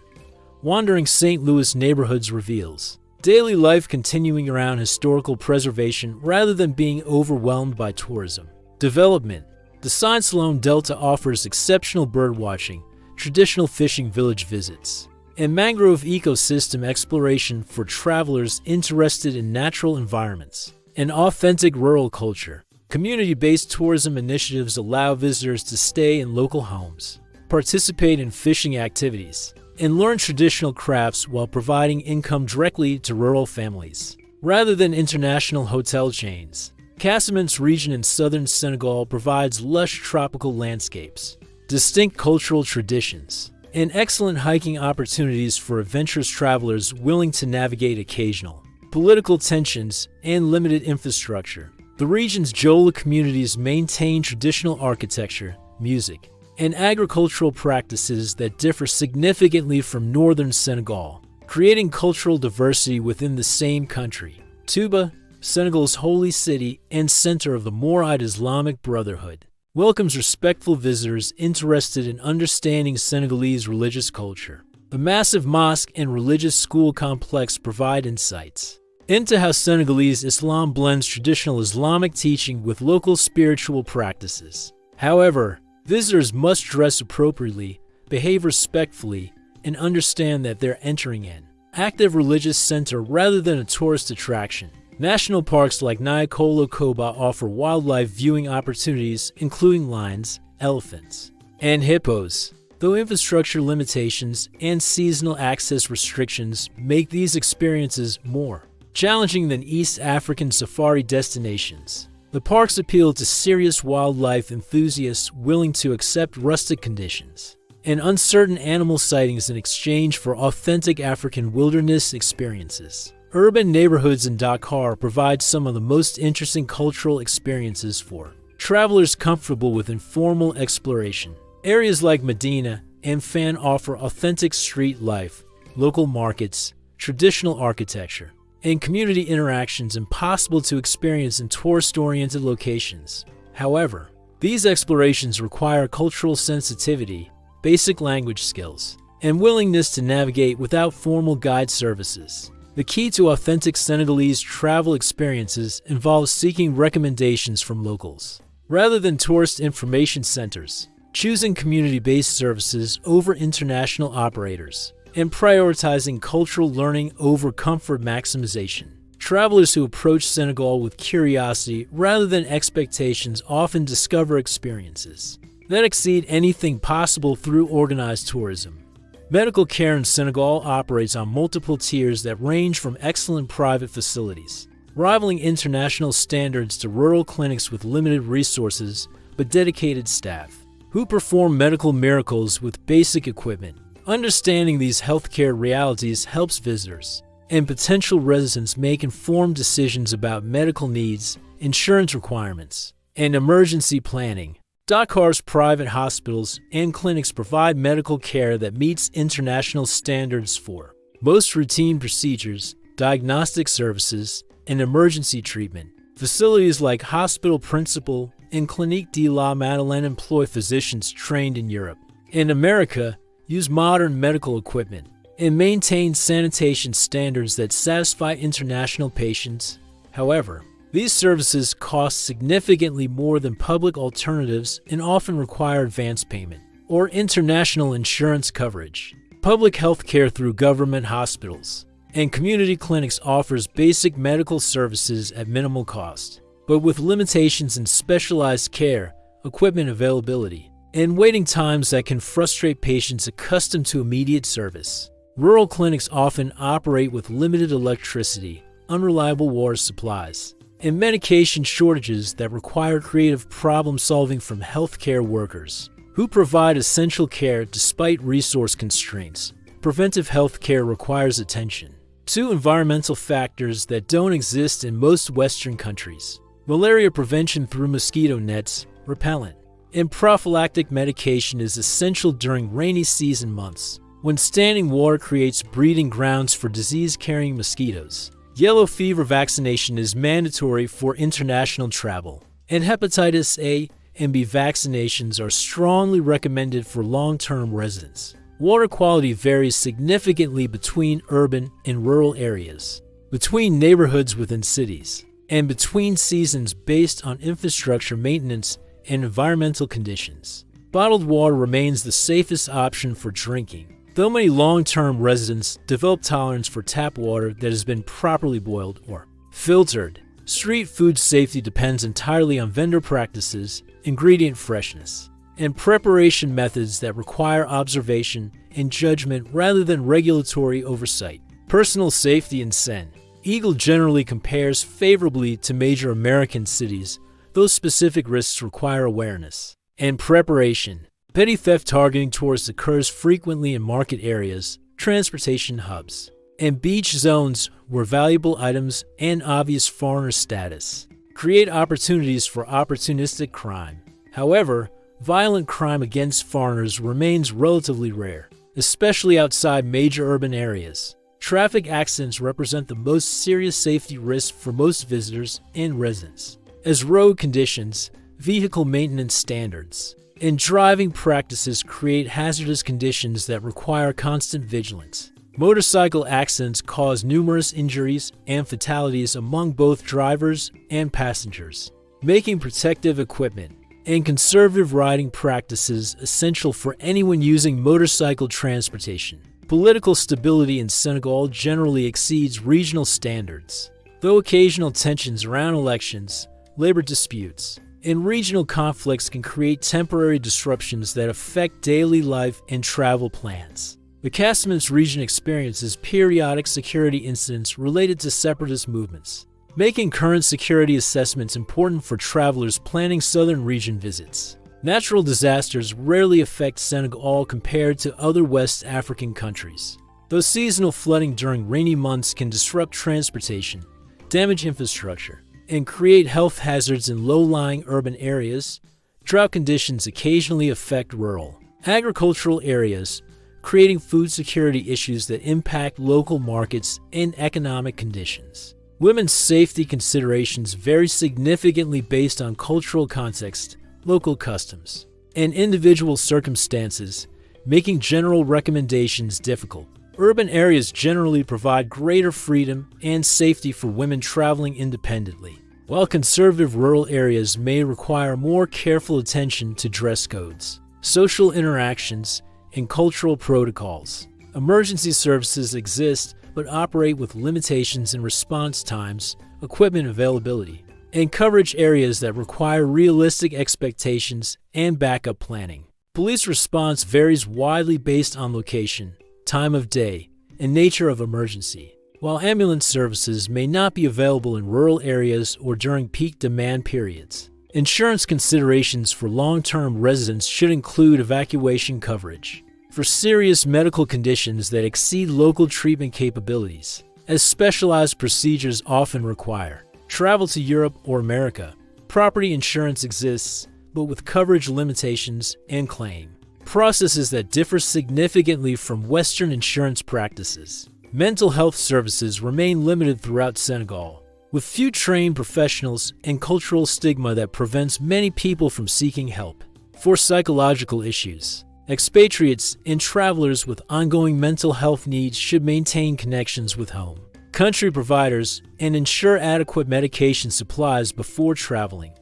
Wandering St. Louis neighborhoods reveals daily life continuing around historical preservation rather than being overwhelmed by tourism. Development. The Saint-Salon Delta offers exceptional birdwatching, traditional fishing village visits, and mangrove ecosystem exploration for travelers interested in natural environments and authentic rural culture. Community-based tourism initiatives allow visitors to stay in local homes, participate in fishing activities, and learn traditional crafts while providing income directly to rural families, rather than international hotel chains. Casamantes region in southern Senegal provides lush tropical landscapes, distinct cultural traditions, and excellent hiking opportunities for adventurous travelers willing to navigate occasional political tensions and limited infrastructure. The region's Jola communities maintain traditional architecture, music, and agricultural practices that differ significantly from northern Senegal, creating cultural diversity within the same country. Touba, Senegal's holy city and center of the Moorite Islamic Brotherhood, welcomes respectful visitors interested in understanding Senegalese religious culture. The massive mosque and religious school complex provide insights into how Senegalese Islam blends traditional Islamic teaching with local spiritual practices. However, visitors must dress appropriately, behave respectfully, and understand that they're entering an active religious center rather than a tourist attraction. National parks like Nyakolo Koba offer wildlife viewing opportunities, including lions, elephants, and hippos, though infrastructure limitations and seasonal access restrictions make these experiences more challenging than East African safari destinations. The parks appeal to serious wildlife enthusiasts willing to accept rustic conditions and uncertain animal sightings in exchange for authentic African wilderness experiences. Urban neighborhoods in Dakar provide some of the most interesting cultural experiences for travelers comfortable with informal exploration. Areas like Medina and Fan offer authentic street life, local markets, traditional architecture, and community interactions impossible to experience in tourist-oriented locations. However, these explorations require cultural sensitivity, basic language skills, and willingness to navigate without formal guide services. The key to authentic Senegalese travel experiences involves seeking recommendations from locals, rather than tourist information centers, choosing community-based services over international operators, and prioritizing cultural learning over comfort maximization. Travelers who approach Senegal with curiosity rather than expectations often discover experiences that exceed anything possible through organized tourism. Medical care in Senegal operates on multiple tiers that range from excellent private facilities, rivaling international standards, to rural clinics with limited resources but dedicated staff, who perform medical miracles with basic equipment. Understanding these healthcare realities helps visitors and potential residents make informed decisions about medical needs, insurance requirements, and emergency planning. Dakar's private hospitals and clinics provide medical care that meets international standards for most routine procedures, diagnostic services, and emergency treatment. Facilities like Hospital Principal and Clinique de la Madeleine employ physicians trained in Europe and America, use modern medical equipment, and maintain sanitation standards that satisfy international patients. However, these services cost significantly more than public alternatives and often require advance payment or international insurance coverage. Public health care through government hospitals and community clinics offers basic medical services at minimal cost, but with limitations in specialized care, equipment availability, and waiting times that can frustrate patients accustomed to immediate service. Rural clinics often operate with limited electricity, unreliable water supplies, and medication shortages that require creative problem-solving from healthcare workers who provide essential care despite resource constraints. Preventive health care requires attention to environmental factors that don't exist in most Western countries. Malaria prevention through mosquito nets, repellent, and prophylactic medication is essential during rainy season months, when standing water creates breeding grounds for disease-carrying mosquitoes. Yellow fever vaccination is mandatory for international travel, and hepatitis A and B vaccinations are strongly recommended for long-term residents. Water quality varies significantly between urban and rural areas, between neighborhoods within cities, and between seasons based on infrastructure maintenance and environmental conditions. Bottled water remains the safest option for drinking, though many long-term residents develop tolerance for tap water that has been properly boiled or filtered. Street food safety depends entirely on vendor practices, ingredient freshness, and preparation methods that require observation and judgment rather than regulatory oversight. Personal safety in Senegal generally compares favorably to major American cities, though specific risks require awareness and preparation. Petty theft targeting tourists occurs frequently in market areas, transportation hubs, and beach zones where valuable items and obvious foreigner status create opportunities for opportunistic crime. However, violent crime against foreigners remains relatively rare, especially outside major urban areas. Traffic accidents represent the most serious safety risk for most visitors and residents, as road conditions, vehicle maintenance standards, and driving practices create hazardous conditions that require constant vigilance. Motorcycle accidents cause numerous injuries and fatalities among both drivers and passengers, making protective equipment and conservative riding practices essential for anyone using motorcycle transportation. Political stability in Senegal generally exceeds regional standards, though occasional tensions around elections, labor disputes, and regional conflicts can create temporary disruptions that affect daily life and travel plans. The Casamance region experiences periodic security incidents related to separatist movements, making current security assessments important for travelers planning southern region visits. Natural disasters rarely affect Senegal compared to other West African countries, though seasonal flooding during rainy months can disrupt transportation, damage infrastructure, and create health hazards in low-lying urban areas. Drought conditions occasionally affect rural, agricultural areas, creating food security issues that impact local markets and economic conditions. Women's safety considerations vary significantly based on cultural context, local customs, and individual circumstances, making general recommendations difficult. Urban areas generally provide greater freedom and safety for women traveling independently, while conservative rural areas may require more careful attention to dress codes, social interactions, and cultural protocols. Emergency services exist but operate with limitations in response times, equipment availability, and coverage areas that require realistic expectations and backup planning. Police response varies widely based on location, time of day, and nature of emergency. While ambulance services may not be available in rural areas or during peak demand periods, insurance considerations for long-term residents should include evacuation coverage for serious medical conditions that exceed local treatment capabilities, as specialized procedures often require. Travel to Europe or America. Property insurance exists, but with coverage limitations and claim processes that differ significantly from Western insurance practices. Mental health services remain limited throughout Senegal, with few trained professionals and cultural stigma that prevents many people from seeking help. For psychological issues, expatriates and travelers with ongoing mental health needs should maintain connections with home country providers and ensure adequate medication supplies before traveling.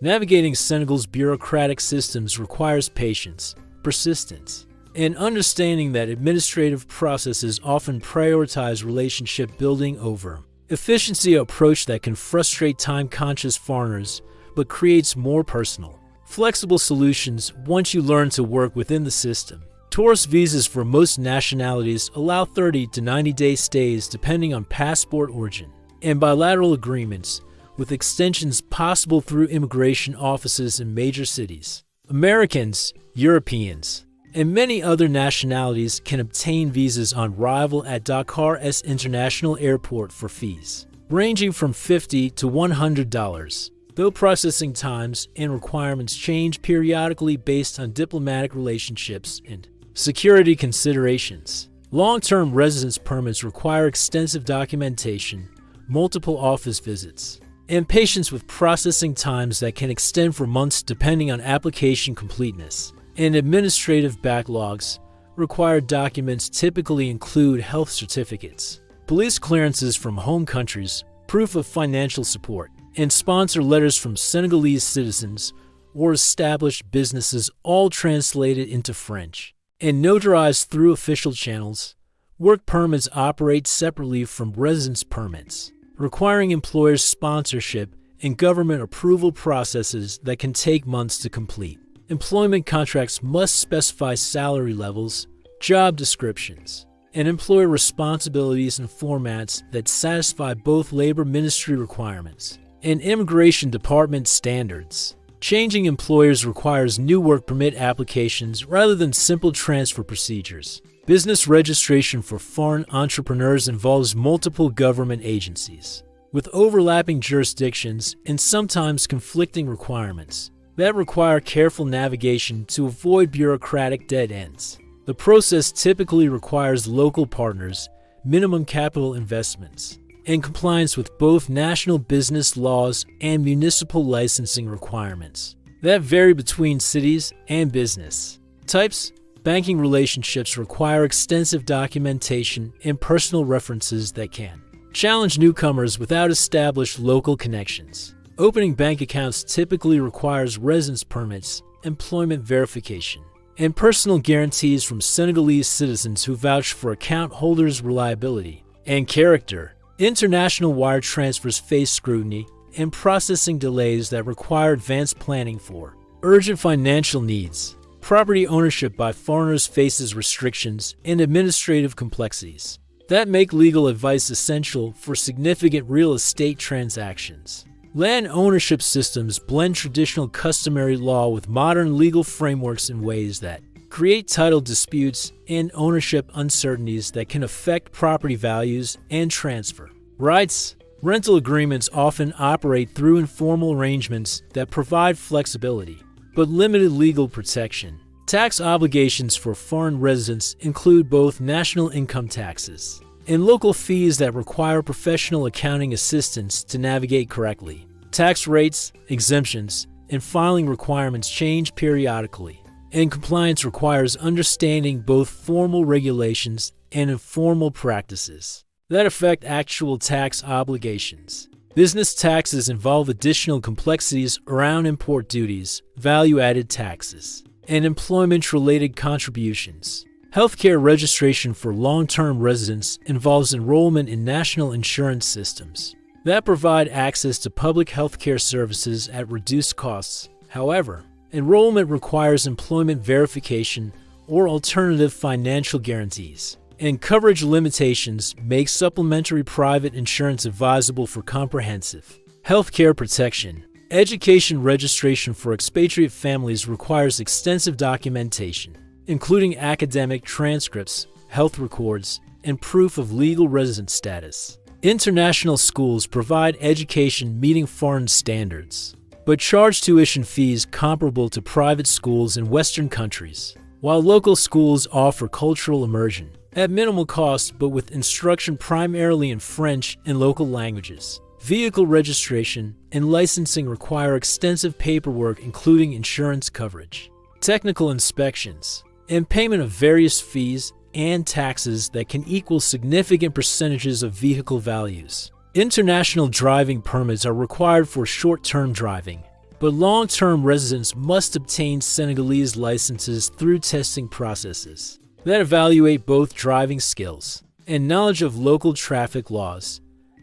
Navigating Senegal's bureaucratic systems requires patience, persistence, and understanding that administrative processes often prioritize relationship building over efficiency, an approach that can frustrate time-conscious foreigners but creates more personal, flexible solutions once you learn to work within the system. Tourist visas for most nationalities allow 30 to 90-day stays depending on passport origin, and bilateral agreements, with extensions possible through immigration offices in major cities. Americans, Europeans, and many other nationalities can obtain visas on arrival at Dakar's International Airport for fees ranging from $50 to $100, though processing times and requirements change periodically based on diplomatic relationships and security considerations. Long-term residence permits require extensive documentation, multiple office visits, and patience with processing times that can extend for months depending on application completeness. And administrative backlogs. Required documents typically include health certificates, police clearances from home countries, proof of financial support, and sponsor letters from Senegalese citizens or established businesses, all translated into French and notarized through official channels. Work permits operate separately from residence permits, requiring employers' sponsorship and government approval processes that can take months to complete. Employment contracts must specify salary levels, job descriptions, and employer responsibilities in formats that satisfy both labor ministry requirements and immigration department standards. Changing employers requires new work permit applications rather than simple transfer procedures. Business registration for foreign entrepreneurs involves multiple government agencies, with overlapping jurisdictions and sometimes conflicting requirements that require careful navigation to avoid bureaucratic dead ends. The process typically requires local partners, minimum capital investments, and compliance with both national business laws and municipal licensing requirements that vary between cities and business types. Banking relationships require extensive documentation and personal references that can challenge newcomers without established local connections. Opening bank accounts typically requires residence permits, employment verification, and personal guarantees from Senegalese citizens who vouch for account holders' reliability and character. International wire transfers face scrutiny and processing delays that require advanced planning for urgent financial needs. Property ownership by foreigners faces restrictions and administrative complexities that make legal advice essential for significant real estate transactions. Land ownership systems blend traditional customary law with modern legal frameworks in ways that create title disputes and ownership uncertainties that can affect property values and transfer rights. Rental agreements often operate through informal arrangements that provide flexibility, but limited legal protection. Tax obligations for foreign residents include both national income taxes and local fees that require professional accounting assistance to navigate correctly. Tax rates, exemptions, and filing requirements change periodically, and compliance requires understanding both formal regulations and informal practices that affect actual tax obligations. Business taxes involve additional complexities around import duties, value-added taxes, and employment-related contributions. Healthcare registration for long-term residents involves enrollment in national insurance systems that provide access to public healthcare services at reduced costs. However, enrollment requires employment verification or alternative financial guarantees, and coverage limitations make supplementary private insurance advisable for comprehensive healthcare protection. Education registration for expatriate families requires extensive documentation, including academic transcripts, health records, and proof of legal residence status. International schools provide education meeting foreign standards, but charge tuition fees comparable to private schools in Western countries, while local schools offer cultural immersion at minimal cost but with instruction primarily in French and local languages. Vehicle registration and licensing require extensive paperwork including insurance coverage, technical inspections, and payment of various fees and taxes that can equal significant percentages of vehicle values. International driving permits are required for short-term driving, but long-term residents must obtain Senegalese licenses through testing processes that evaluate both driving skills and knowledge of local traffic laws.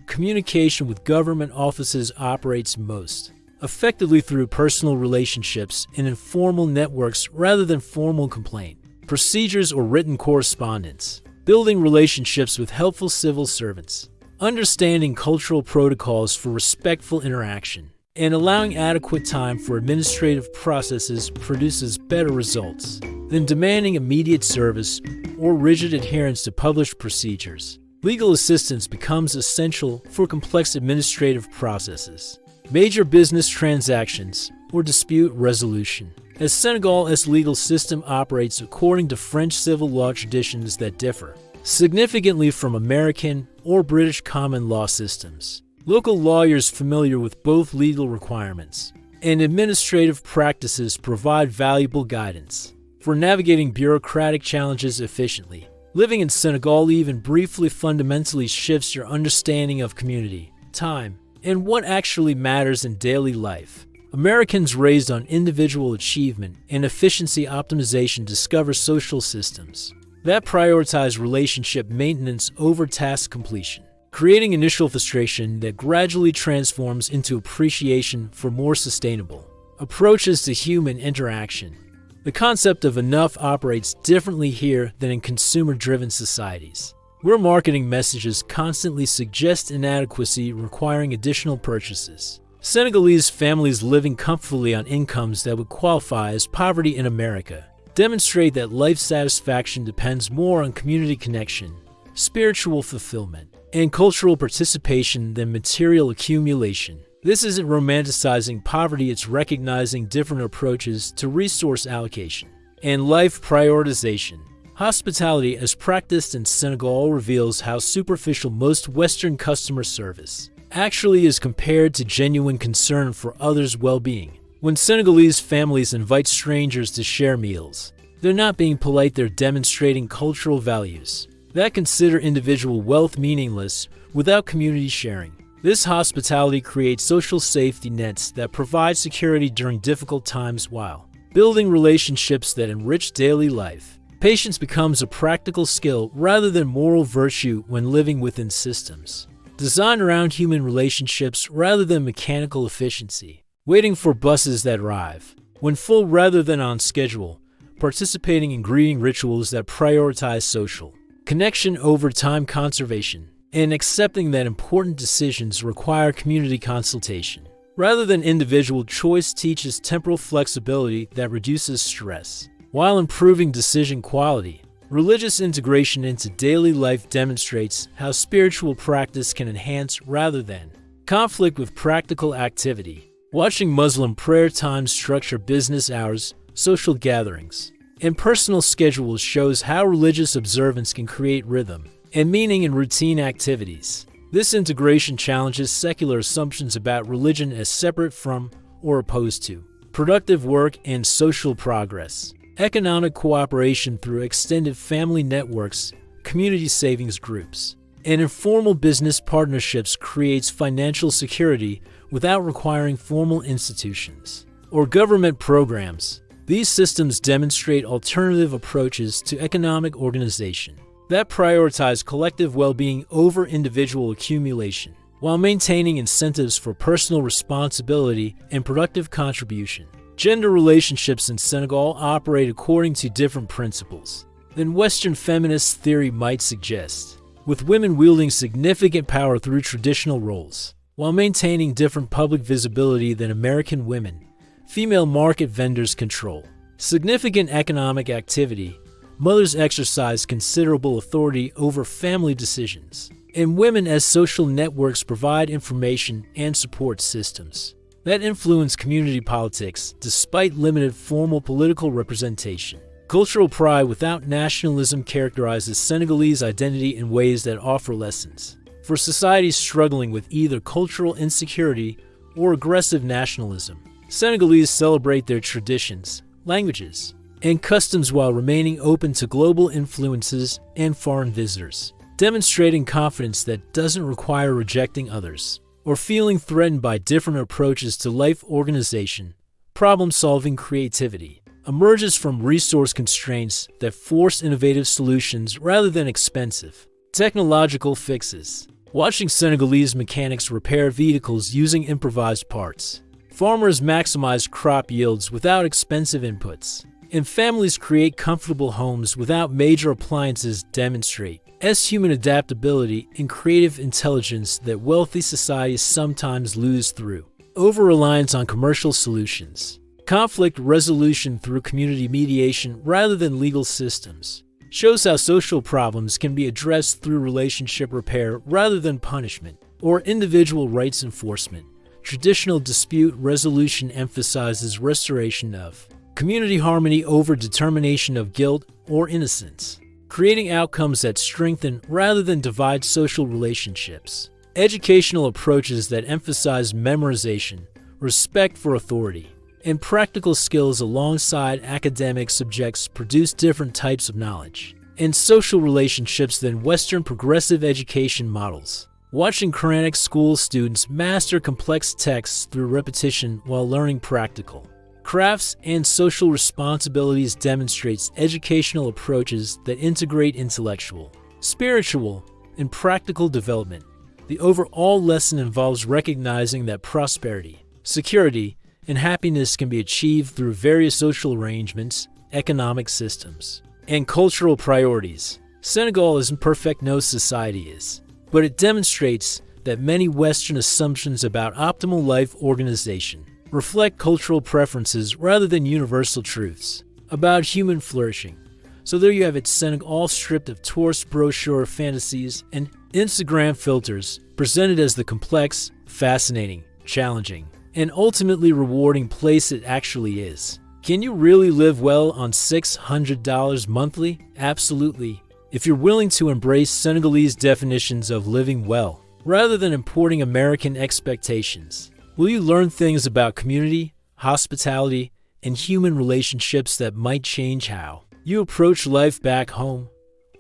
Communication with government offices operates most effectively through personal relationships and informal networks rather than formal complaint procedures or written correspondence. Building relationships with helpful civil servants, understanding cultural protocols for respectful interaction, and allowing adequate time for administrative processes produces better results than demanding immediate service or rigid adherence to published procedures. Legal assistance becomes essential for complex administrative processes, major business transactions, or dispute resolution, as Senegal's legal system operates according to French civil law traditions that differ significantly from American or British common law systems. Local lawyers familiar with both legal requirements and administrative practices provide valuable guidance for navigating bureaucratic challenges efficiently. Living in Senegal even briefly fundamentally shifts your understanding of community, time, and what actually matters in daily life. Americans raised on individual achievement and efficiency optimization discover social systems that prioritize relationship maintenance over task completion, creating initial frustration that gradually transforms into appreciation for more sustainable approaches to human interaction. The concept of enough operates differently here than in consumer-driven societies, where marketing messages constantly suggest inadequacy requiring additional purchases. Senegalese families living comfortably on incomes that would qualify as poverty in America demonstrate that life satisfaction depends more on community connection, spiritual fulfillment, and cultural participation than material accumulation. This isn't romanticizing poverty, it's recognizing different approaches to resource allocation and life prioritization, Hospitality as practiced in Senegal reveals how superficial most Western customer service actually is compared to genuine concern for others' well-being. When Senegalese families invite strangers to share meals, they're not being polite, they're demonstrating cultural values that consider individual wealth meaningless without community sharing. This hospitality creates social safety nets that provide security during difficult times while building relationships that enrich daily life. Patience becomes a practical skill rather than moral virtue when living within systems designed around human relationships rather than mechanical efficiency. Waiting for buses that arrive when full rather than on schedule. Participating in greeting rituals that prioritize social connection over time conservation. And accepting that important decisions require community consultation rather than individual choice teaches temporal flexibility that reduces stress while improving decision quality. Religious integration into daily life demonstrates how spiritual practice can enhance rather than conflict with practical activity. Watching Muslim prayer times structure business hours, social gatherings, and personal schedules shows how religious observance can create rhythm and meaning in routine activities. This integration challenges secular assumptions about religion as separate from or opposed to productive work and social progress. Economic cooperation through extended family networks, community savings groups, and informal business partnerships creates financial security without requiring formal institutions or government programs. These systems demonstrate alternative approaches to economic organization that prioritize collective well-being over individual accumulation, while maintaining incentives for personal responsibility and productive contribution. Gender relationships in Senegal operate according to different principles than Western feminist theory might suggest, with women wielding significant power through traditional roles, while maintaining different public visibility than American women. Female market vendors control significant economic activity. Mothers exercise considerable authority over family decisions, and women as social networks provide information and support systems that influence community politics despite limited formal political representation. Cultural pride without nationalism characterizes Senegalese identity in ways that offer lessons for societies struggling with either cultural insecurity or aggressive nationalism. Senegalese celebrate their traditions, languages, and customs while remaining open to global influences and foreign visitors, demonstrating confidence that doesn't require rejecting others or feeling threatened by different approaches to life. Organization, problem-solving creativity emerges from resource constraints that force innovative solutions rather than expensive technological fixes. Watching Senegalese mechanics repair vehicles using improvised parts, farmers maximize crop yields without expensive inputs, and families create comfortable homes without major appliances demonstrate human adaptability and creative intelligence that wealthy societies sometimes lose through over-reliance on commercial solutions. Conflict resolution through community mediation rather than legal systems shows how social problems can be addressed through relationship repair rather than punishment or individual rights enforcement. Traditional dispute resolution emphasizes restoration of community harmony over determination of guilt or innocence, creating outcomes that strengthen rather than divide social relationships. Educational approaches that emphasize memorization, respect for authority, and practical skills alongside academic subjects produce different types of knowledge and social relationships than Western progressive education models. Watching Quranic school students master complex texts through repetition while learning practical crafts and social responsibilities demonstrates educational approaches that integrate intellectual, spiritual, and practical development. The overall lesson involves recognizing that prosperity, security, and happiness can be achieved through various social arrangements, economic systems, and cultural priorities. Senegal isn't perfect, no society is, but it demonstrates that many Western assumptions about optimal life organization reflect cultural preferences rather than universal truths about human flourishing. So there you have it, Senegal stripped of tourist brochure fantasies and Instagram filters, presented as the complex, fascinating, challenging, and ultimately rewarding place it actually is. Can you really live well on $600 monthly? Absolutely, if you're willing to embrace Senegalese definitions of living well, rather than importing American expectations. Will you learn things about community, hospitality, and human relationships that might change how you approach life back home?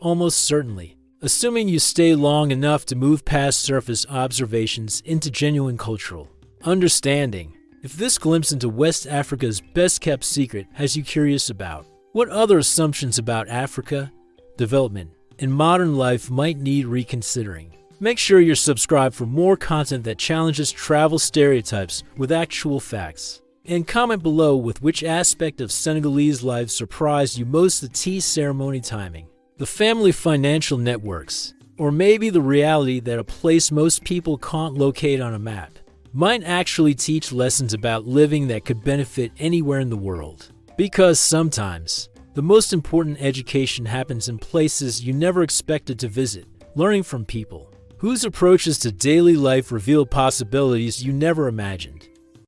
Almost certainly, assuming you stay long enough to move past surface observations into genuine cultural understanding. If this glimpse into West Africa's best-kept secret has you curious about what other assumptions about Africa, development, and modern life might need reconsidering, make sure you're subscribed for more content that challenges travel stereotypes with actual facts. And comment below with which aspect of Senegalese life surprised you most: the tea ceremony timing, the family financial networks, or maybe the reality that a place most people can't locate on a map might actually teach lessons about living that could benefit anywhere in the world. Because sometimes, the most important education happens in places you never expected to visit, learning from people whose approaches to daily life reveal possibilities you never imagined.